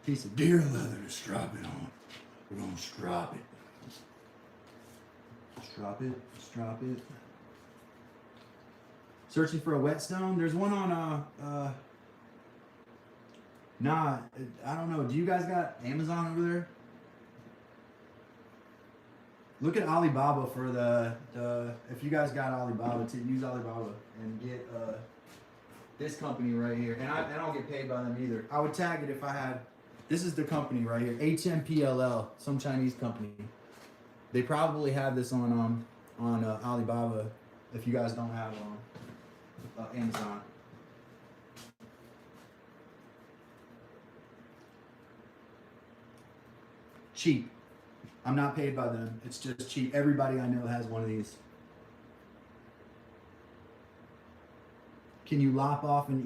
Piece of deer leather to strap it on. We're gonna strap it. Strap it, strap it. Searching for a whetstone. There's one on nah, I don't know. Do you guys got Amazon over there? Look at Alibaba for the if you guys got Alibaba, to use Alibaba and get this company right here. And I don't get paid by them either. I would tag it if I had. This is the company right here, HMPLL, some Chinese company. They probably have this on Alibaba if you guys don't have Amazon. Cheap. I'm not paid by them. It's just cheap. Everybody I know has one of these. Can you lop an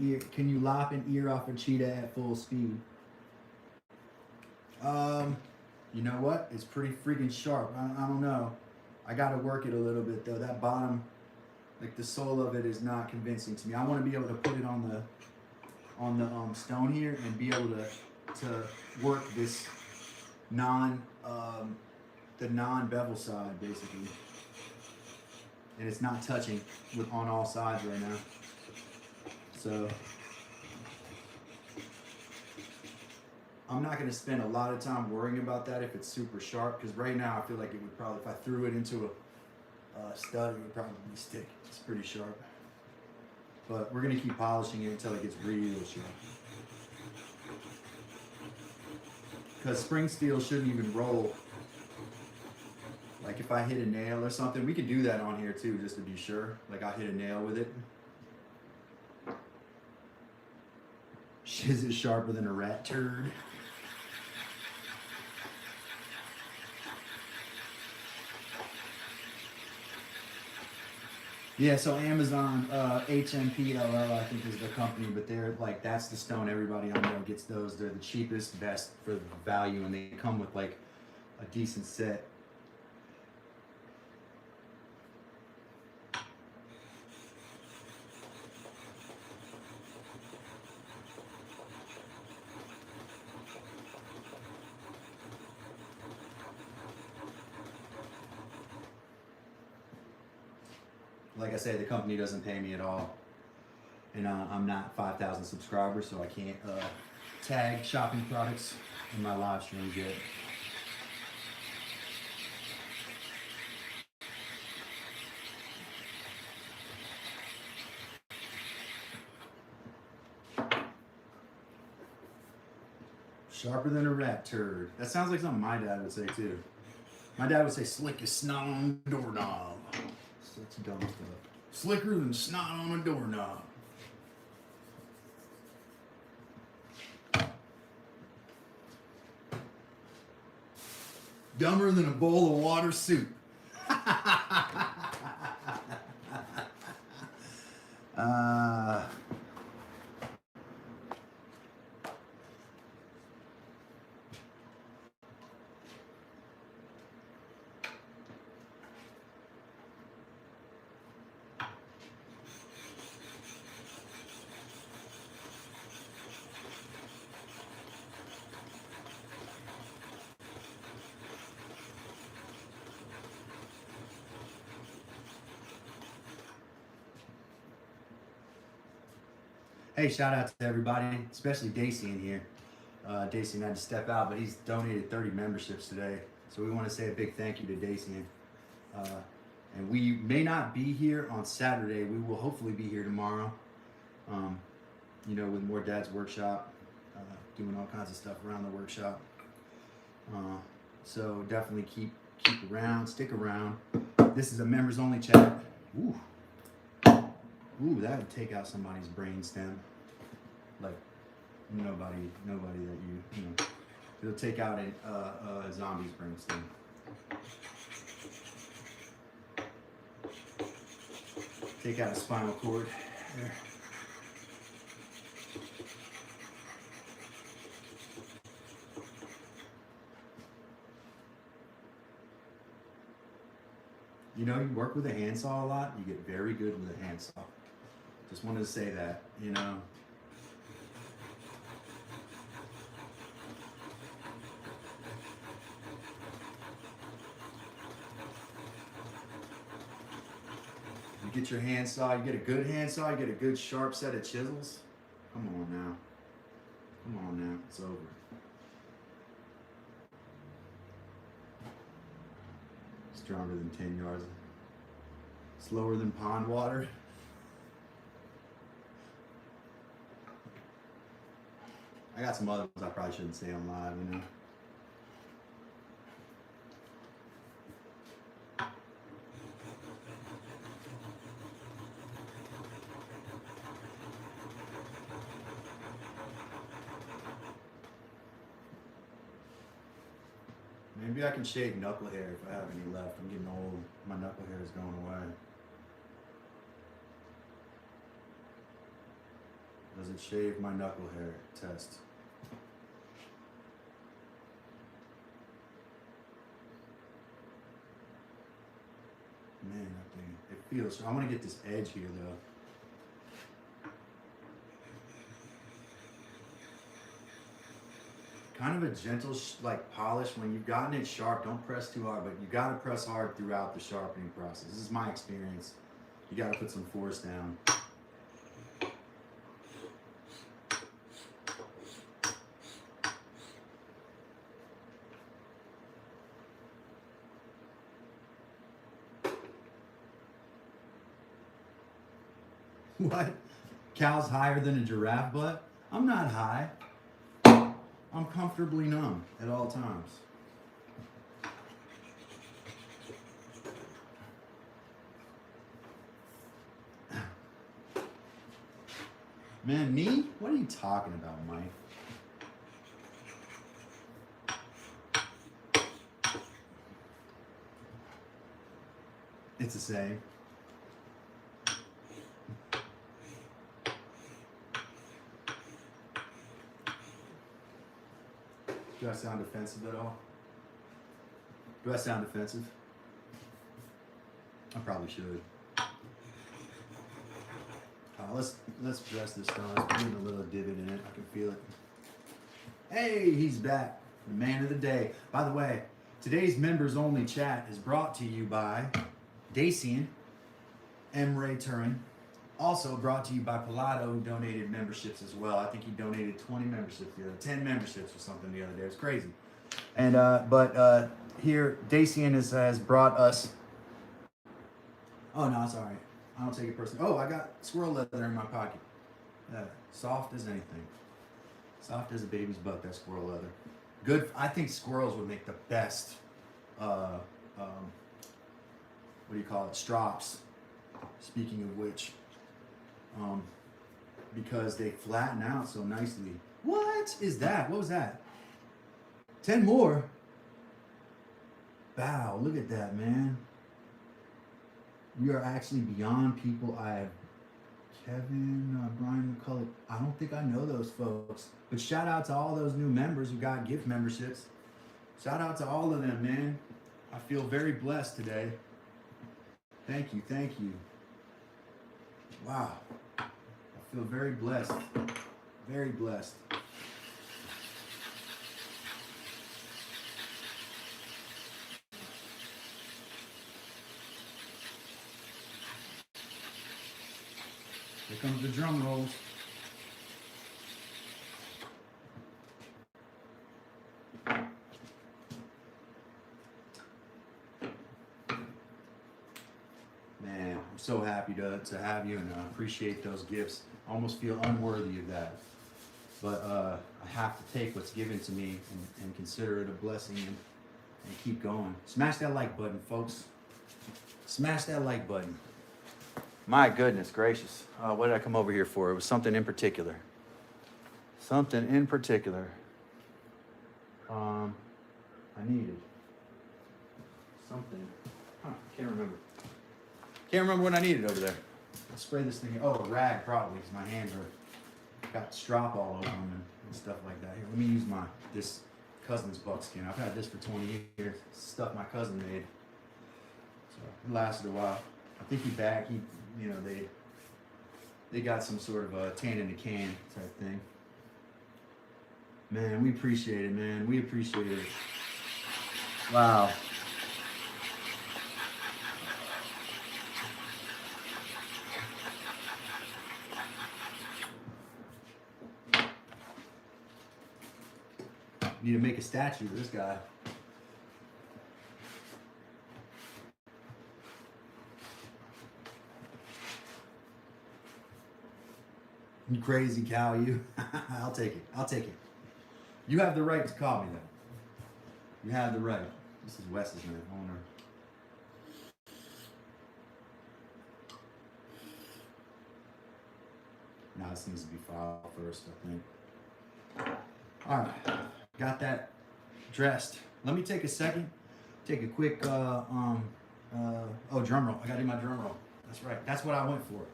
ear off a cheetah at full speed? You know what? It's pretty freaking sharp. I don't know. I gotta work it a little bit though. That bottom, like the sole of it, is not convincing to me. I want to be able to put it on the stone here and be able to work this the non-bevel side basically, and it's not touching on all sides right now. So I'm not going to spend a lot of time worrying about that if it's super sharp, because right now I feel like it would probably, if I threw it into a stud, it would probably stick. It's pretty sharp. But we're going to keep polishing it until it gets real sharp. Because spring steel shouldn't even roll. Like if I hit a nail or something, we could do that on here too, just to be sure. Like I hit a nail with it. Shiz is sharper than a rat turd. Yeah, so Amazon, HMPLL, I think is the company, but they're like, that's the stone. Everybody I know gets those. They're the cheapest, best for the value, and they come with like a decent set. Like I say, the company doesn't pay me at all, and I'm not 5,000 subscribers, so I can't tag shopping products in my live streams yet. Sharper than a rat turd. That sounds like something my dad would say too. My dad would say slick as snot on a doorknob. That's dumb stuff. Slicker than snot on a doorknob. Dumber than a bowl of water soup. Hey, shout out to everybody, especially Daisy in here. Daisy had to step out, but he's donated 30 memberships today. So we want to say a big thank you to Daisy. And we may not be here on Saturday. We will hopefully be here tomorrow. You know, with more Dad's workshop, doing all kinds of stuff around the workshop. So definitely keep around, stick around. This is a members only chat. Ooh, that would take out somebody's brain stem. Like nobody that you know. It'll take out a zombie's brain stem. Take out a spinal cord. There. You know, you work with a handsaw a lot, you get very good with a handsaw. Just wanted to say that, you know. You get your handsaw, you get a good handsaw, you get a good sharp set of chisels. Come on now. Come on now, it's over. Stronger than 10 yards. Slower than pond water. I got some other ones I probably shouldn't say on live, you know. Maybe I can shave knuckle hair if I have any left. I'm getting old. My knuckle hair is going away. Does it shave my knuckle hair? Test. Man, that thing, it feels, I want to get this edge here though. Kind of a gentle like polish. When you've gotten it sharp, don't press too hard, but you got to press hard throughout the sharpening process. This is my experience. You got to put some force down. What? Cow's higher than a giraffe butt? I'm not high. I'm comfortably numb at all times. Man, me? What are you talking about, Mike? It's the same. Do I sound offensive at all? Do I sound offensive? I probably should. Let's press this down. Let's put in a little divot in it. I can feel it. Hey, he's back. The man of the day. By the way, today's members only chat is brought to you by Dacian, M. Ray Turin. Also brought to you by Pilato, who donated memberships as well. I think he donated 20 memberships the other, 10 memberships or something the other day. It was crazy. And here Dacian has brought us. Oh no, it's all right. I don't take it personally. Oh, I got squirrel leather in my pocket. Soft as anything. Soft as a baby's butt. That squirrel leather. Good. I think squirrels would make the best. What do you call it? Strops. Speaking of which. Because they flatten out so nicely. What is that? What was that? 10 more? Wow, look at that, man. We are actually beyond people. I have Kevin, Brian McCullough. I don't think I know those folks. But shout out to all those new members who got gift memberships. Shout out to all of them, man. I feel very blessed today. Thank you, thank you. Wow. I feel very blessed. Very blessed. Here comes the drum rolls. Man, I'm so happy to have you, and appreciate those gifts. I almost feel unworthy of that. But I have to take what's given to me and consider it a blessing and keep going. Smash that like button, folks. Smash that like button. My goodness gracious. What did I come over here for? It was something in particular. Something in particular. I needed something. Can't remember. Can't remember what I needed over there. Let's spray this thing. Oh, a rag probably, because my hands are got strop all over them and stuff like that. Here, let me use this cousin's buckskin. I've had this for 20 years. Stuff my cousin made. So it lasted a while. I think they got some sort of a tan in the can type thing. Man, we appreciate it, man. We appreciate it. Wow. Need to make a statue of this guy. You crazy cow, you. I'll take it. I'll take it. You have the right to call me that. You have the right. This is Wes's owner. Now this needs to be filed first, I think. All right, got that dressed. Let me take a second. Take a quick drum roll. I gotta do my drum roll. That's right. That's what I went for.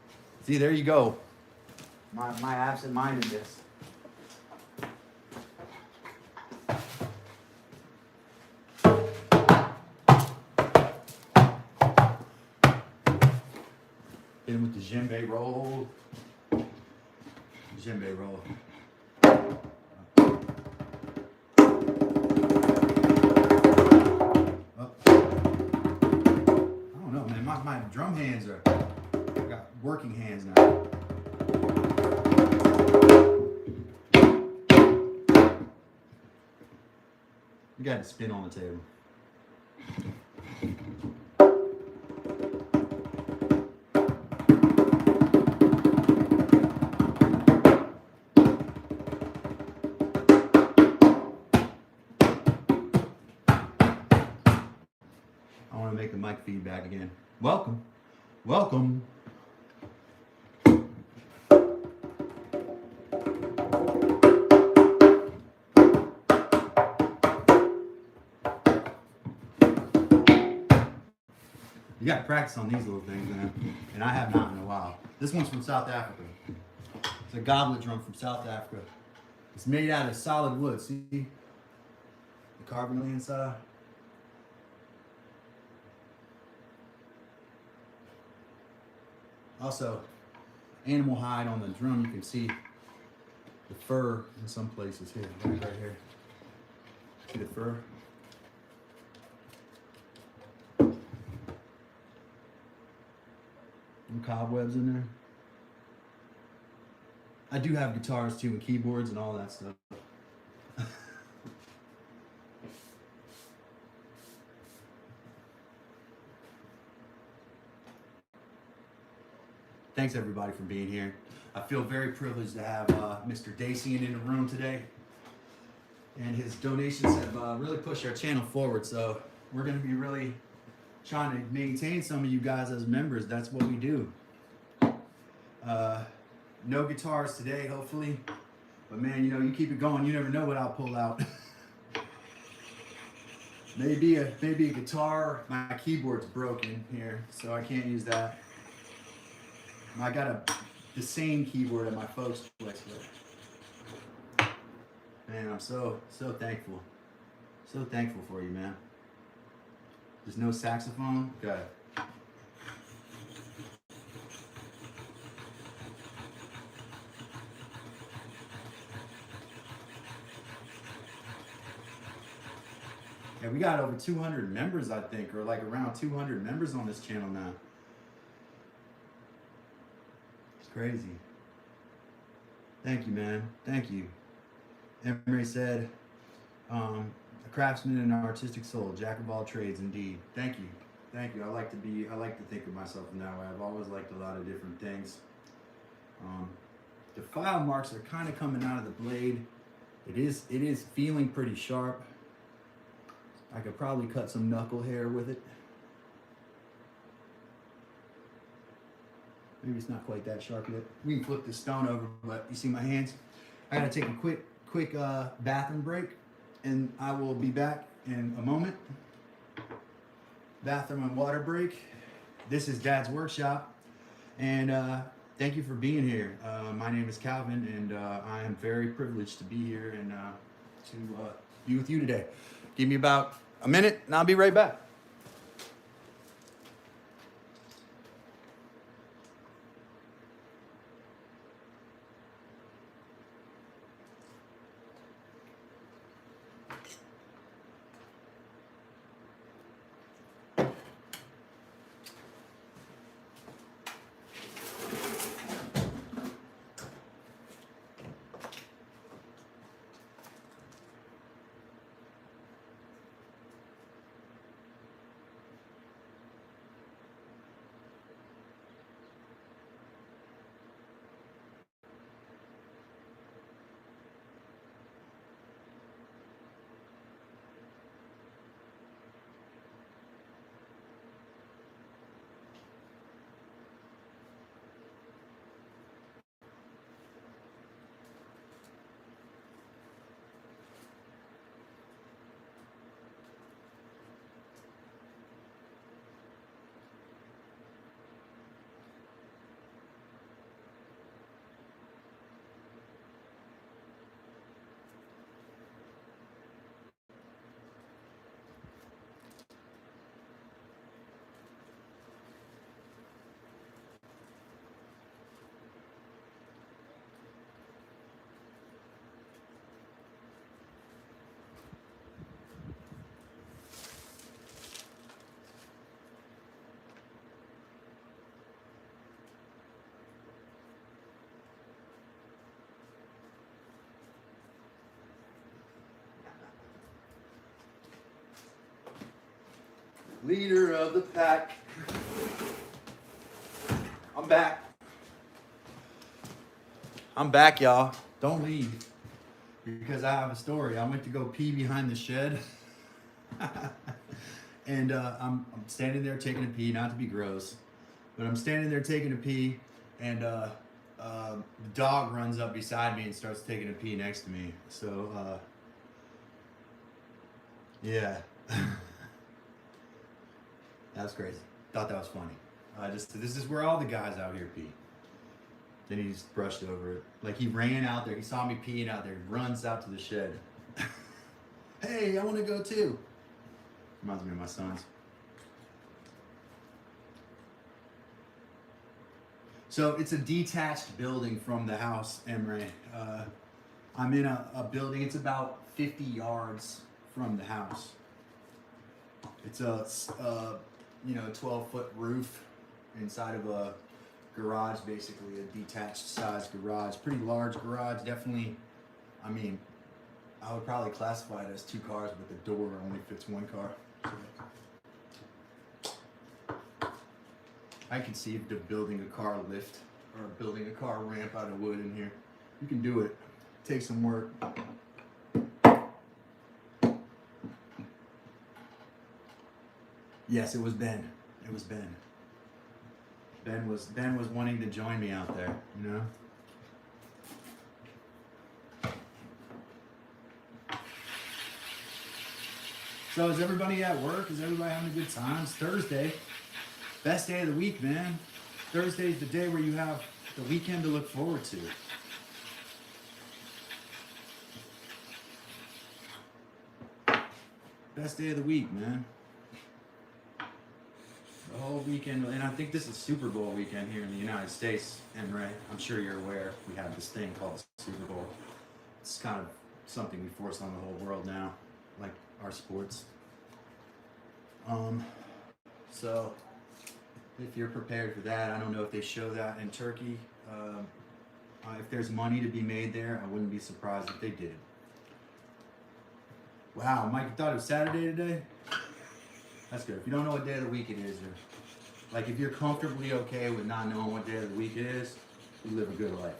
See, there you go. My absent-mindedness. Hit him with the djembe roll. Djembe roll. Oh. I don't know, man. My drum hands I got working hands now. You got to spin on the table. I want to make the mic feedback again. Welcome. Welcome. You got to practice on these little things, man. And I have not in a while. This one's from South Africa. It's a goblet drum from South Africa. It's made out of solid wood. See the carving on the inside? Also, animal hide on the drum. You can see the fur in some places here, right here. See the fur? Some cobwebs in there. I do have guitars too and keyboards and all that stuff. Thanks everybody for being here. I feel very privileged to have Mr. Seetin in the room today. And his donations have really pushed our channel forward. So we're going to be really trying to maintain some of you guys as members. That's what we do. No guitars today, hopefully. But man, you know, you keep it going. You never know what I'll pull out. maybe a guitar. My keyboard's broken here, so I can't use that. I got the same keyboard at my folks' place. Man, I'm so thankful. So thankful for you, man. There's no saxophone? Okay. Yeah, we got over 200 members, I think, or like around 200 members on this channel now. It's crazy. Thank you, man. Thank you. Emery said, a craftsman and an artistic soul, jack of all trades, indeed. Thank you. Thank you. I like to think of myself in that way. I've always liked a lot of different things. The file marks are kind of coming out of the blade. It is feeling pretty sharp. I could probably cut some knuckle hair with it. Maybe it's not quite that sharp yet. We can flip this stone over, but you see my hands? I gotta take a quick bathroom break, and I will be back in a moment. Bathroom and water break. This is Dad's Workshop, and thank you for being here. My name is Calvin, and I am very privileged to be here and to be with you today. Give me about a minute, and I'll be right back. Leader of the pack. I'm back. I'm back, y'all. Don't leave, because I have a story. I went to go pee behind the shed, and I'm standing there taking a pee, not to be gross, but I'm standing there taking a pee, and the dog runs up beside me and starts taking a pee next to me. So, yeah. That's crazy. Thought that was funny. This is where all the guys out here pee. Then he just brushed over it. Like he ran out there. He saw me peeing out there. He runs out to the shed. Hey, I want to go too. Reminds me of my sons. So it's a detached building from the house, Emre. I'm in a building. It's about 50 yards from the house. It's a 12-foot roof inside of a garage, basically a detached size garage. Pretty large garage, definitely. I mean, I would probably classify it as 2 cars, but the door only fits 1 car. So I conceived of building a car lift or building a car ramp out of wood in here. You can do it. It takes some work. Yes, it was Ben. It was Ben. Ben was wanting to join me out there, you know? So is everybody at work? Is everybody having a good time? It's Thursday. Best day of the week, man. Thursday is the day where you have the weekend to look forward to. Best day of the week, man. The whole weekend, and I think this is Super Bowl weekend here in the United States, and right, I'm sure you're aware we have this thing called the Super Bowl. It's kind of something we force on the whole world now, like our sports. So if you're prepared for that, I don't know if they show that in Turkey. If there's money to be made there, I wouldn't be surprised if they did. Wow, Mike, you thought it was Saturday today? That's good. If you don't know what day of the week it is, or like if you're comfortably okay with not knowing what day of the week it is, you live a good life.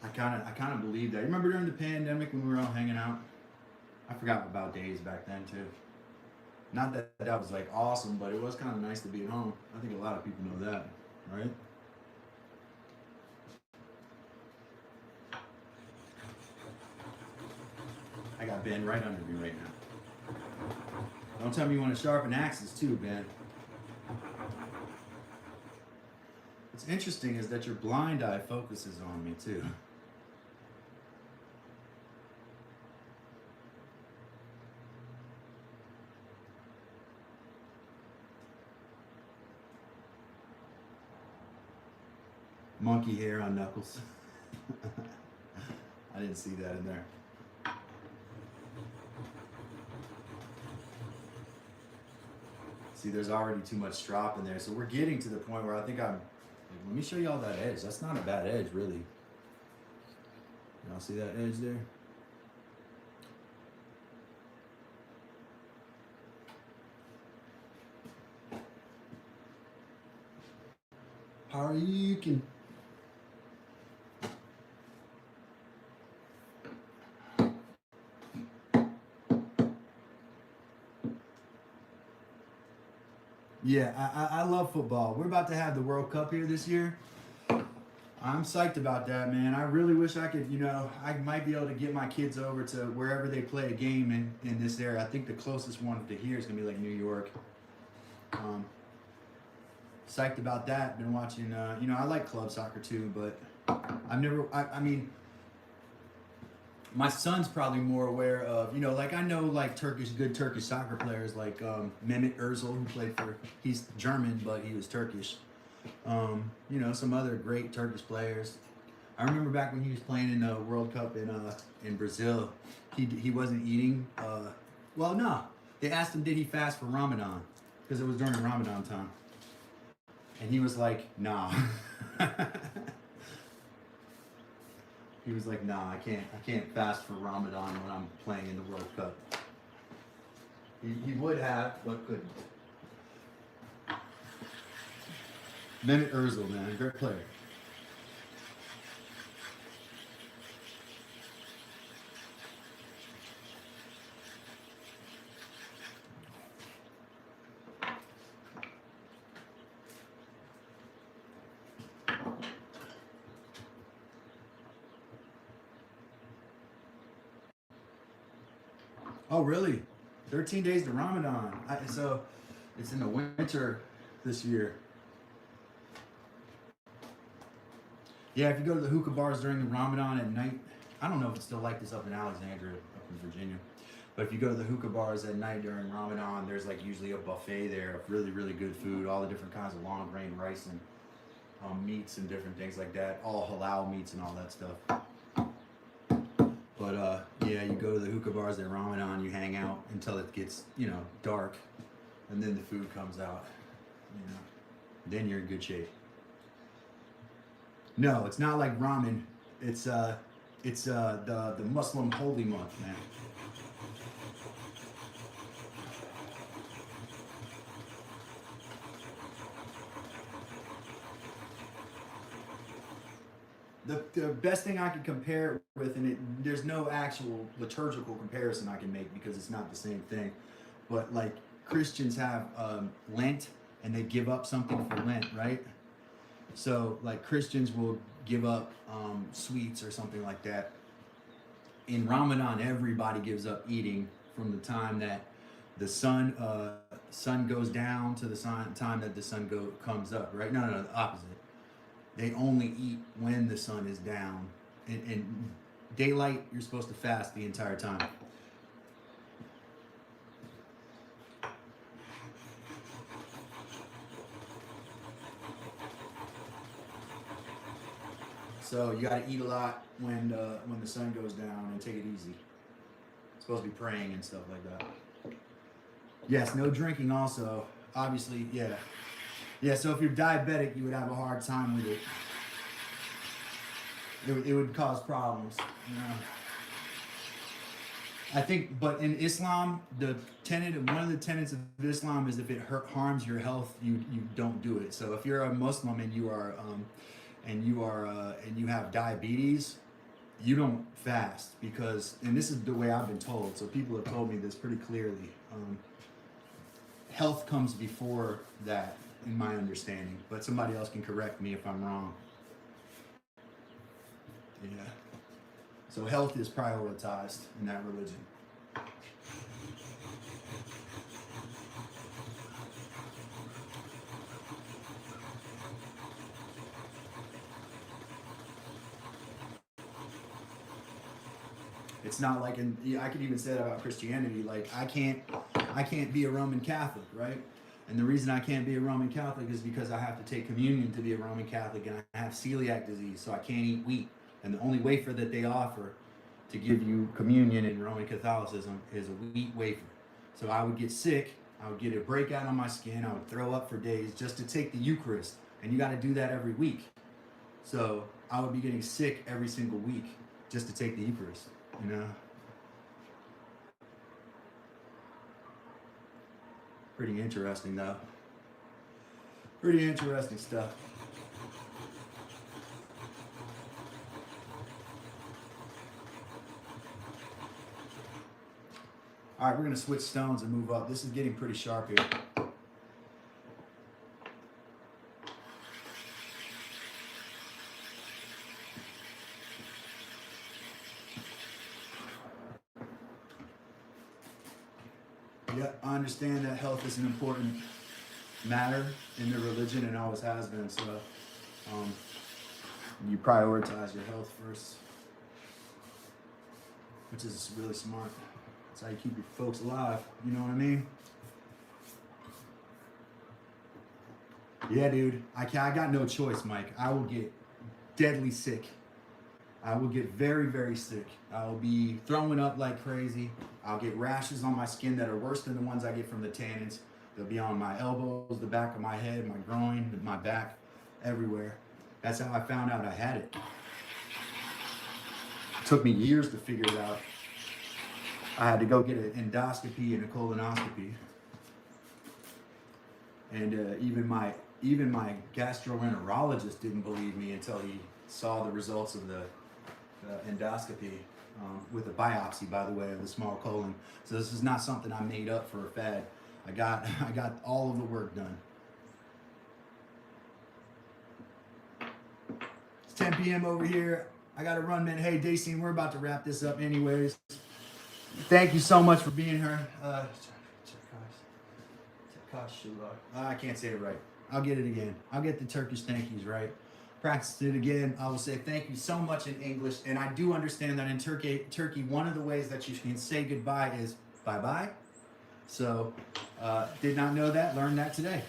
I kind of believe that. You remember during the pandemic when we were all hanging out? I forgot about days back then too. Not that that was like awesome, but it was kind of nice to be at home. I think a lot of people know that, right? I got Ben right under me right now. Don't tell me you want to sharpen axes too, Ben. What's interesting is that your blind eye focuses on me too. Monkey hair on knuckles. I didn't see that in there. See, there's already too much strop in there. So we're getting to the point where I think I'm, let me show y'all that edge. That's not a bad edge, really. Y'all see that edge there? How are you? Can yeah, I love football. We're about to have the World Cup here this year. I'm psyched about that, man. I really wish I could, you know, I might be able to get my kids over to wherever they play a game in this area. I think the closest one to here is going to be like New York. Psyched about that. Been watching, you know, I like club soccer too, but I've never, I mean, my son's probably more aware of, you know, like I know like good Turkish soccer players like Mehmet Özil, who played for, he's German, but he was Turkish. You know, some other great Turkish players. I remember back when he was playing in the World Cup in Brazil, he wasn't eating. Well, no, they asked him did he fast for Ramadan because it was during Ramadan time, and he was like, nah. He was like, nah, I can't fast for Ramadan when I'm playing in the World Cup. He would have, but couldn't. Mehmet Özil, man, great player. Oh, really? 13 days to Ramadan. So it's in the winter this year. Yeah, if you go to the hookah bars during the Ramadan at night, I don't know if it's still like this up in Alexandria, up in Virginia, but if you go to the hookah bars at night during Ramadan, there's like usually a buffet there of really, really good food, all the different kinds of long grain rice and meats and different things like that, all halal meats and all that stuff. But yeah, you go to the hookah bars at Ramadan, you hang out until it gets, you know, dark, and then the food comes out, you know, then you're in good shape. No, it's not like ramen. It's the Muslim holy month, man. The best thing I can compare it with, and there's no actual liturgical comparison I can make because it's not the same thing, but like Christians have Lent and they give up something for Lent, right? So like Christians will give up sweets or something like that. In Ramadan, everybody gives up eating from the time that the sun goes down to the time that the sun comes up, right? No, the opposite. They only eat when the sun is down. In daylight, you're supposed to fast the entire time. So you got to eat a lot when the sun goes down and take it easy. It's supposed to be praying and stuff like that. Yes, no drinking also. Obviously, yeah. Yeah, so if you're diabetic, you would have a hard time with it. It would cause problems. You know? I think, but in Islam, one of the tenets of Islam is if it harms your health, you don't do it. So if you're a Muslim and you have diabetes, you don't fast because, and this is the way I've been told. So people have told me this pretty clearly. Health comes before that, in my understanding. But somebody else can correct me if I'm wrong. Yeah. So health is prioritized in that religion. It's not like I could even say that about Christianity. Like I can't be a Roman Catholic, right? And the reason I can't be a Roman Catholic is because I have to take communion to be a Roman Catholic, and I have celiac disease, so I can't eat wheat. And the only wafer that they offer to give you communion in Roman Catholicism is a wheat wafer. So I would get sick, I would get a breakout on my skin, I would throw up for days just to take the Eucharist. And you got to do that every week. So I would be getting sick every single week just to take the Eucharist, you know? Pretty interesting though. Pretty interesting stuff. All right, we're gonna switch stones and move up. This is getting pretty sharp here. Yeah, I understand that health is an important matter in the religion and always has been. So you prioritize your health first, which is really smart. That's how you keep your folks alive. You know what I mean? Yeah, dude. I got no choice, Mike. I will get deadly sick. I will get very, very sick. I will be throwing up like crazy. I'll get rashes on my skin that are worse than the ones I get from the tannins. They'll be on my elbows, the back of my head, my groin, my back, everywhere. That's how I found out I had it. It took me years to figure it out. I had to go get an endoscopy and a colonoscopy. And even my gastroenterologist didn't believe me until he saw the results of the endoscopy with a biopsy, by the way, of the small colon. So this is not something I made up for a fad. I got all of the work done. It's 10 p.m. over here. I got to run, man. Hey, Seetin, we're about to wrap this up anyways. Thank you so much for being here. I can't say it right. I'll get it again. I'll get the Turkish thank yous right. Practice it again. I will say thank you so much in English. And I do understand that in Turkey, one of the ways that you can say goodbye is bye-bye. So, did not know that. Learned that today.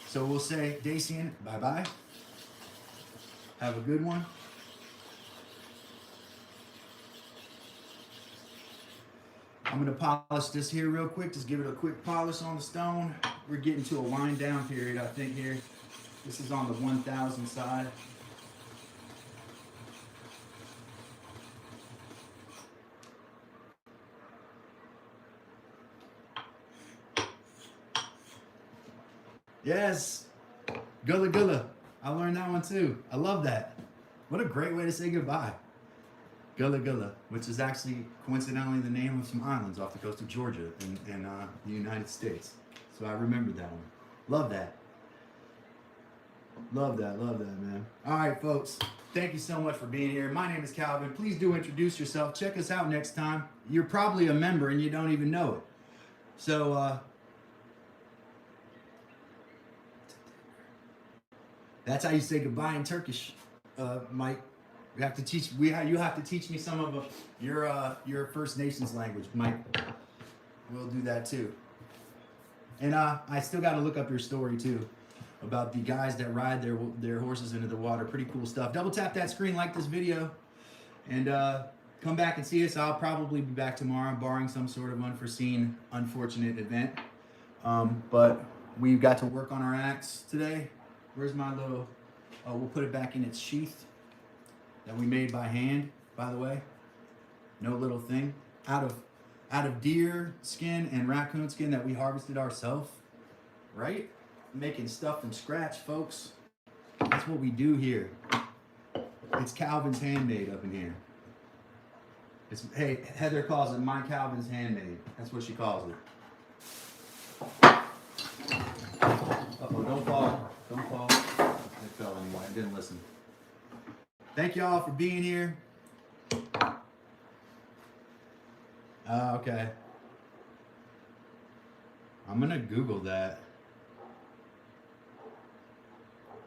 So we'll say, Seetin, bye-bye. Have a good one. I'm going to polish this here real quick. Just give it a quick polish on the stone. We're getting to a wind down period, I think, here. This is on the 1000 side. Yes. Gullah Gullah. I learned that one too. I love that. What a great way to say goodbye. Gullah Gullah, which is actually coincidentally the name of some islands off the coast of Georgia in the United States. So I remembered that one. Love that. Love that, man. All right, folks. Thank you so much for being here. My name is Calvin. Please do introduce yourself. Check us out next time. You're probably a member and you don't even know it. So, that's how you say goodbye in Turkish, Mike. You have to teach me some of your First Nations language, Mike. We'll do that too. And I still got to look up your story too, about the guys that ride their horses into the water. Pretty cool stuff. Double tap that screen, like this video, and come back and see us. I'll probably be back tomorrow, barring some sort of unforeseen, unfortunate event. But we got to work on our axe today. Where's my little? Oh, we'll put it back in its sheath that we made by hand, by the way. No little thing. Out of deer skin and raccoon skin that we harvested ourselves, right? Making stuff from scratch, folks. That's what we do here. It's Calvin's handmade up in here. It's, hey, Heather calls it my Calvin's handmade. That's what she calls it. Uh-oh, don't fall. Don't fall. It fell anyway. I didn't listen. Thank y'all for being here. Okay. I'm gonna Google that.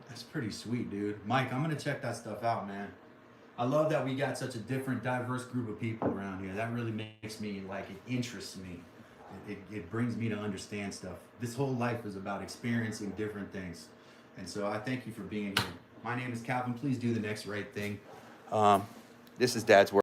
That's pretty sweet, dude. Mike, I'm gonna check that stuff out, man. I love that we got such a different, diverse group of people around here. That really makes me, like, it interests me. It brings me to understand stuff. This whole life is about experiencing different things. And so I thank you for being here. My name is Calvin. Please do the next right thing. This is Dad's work.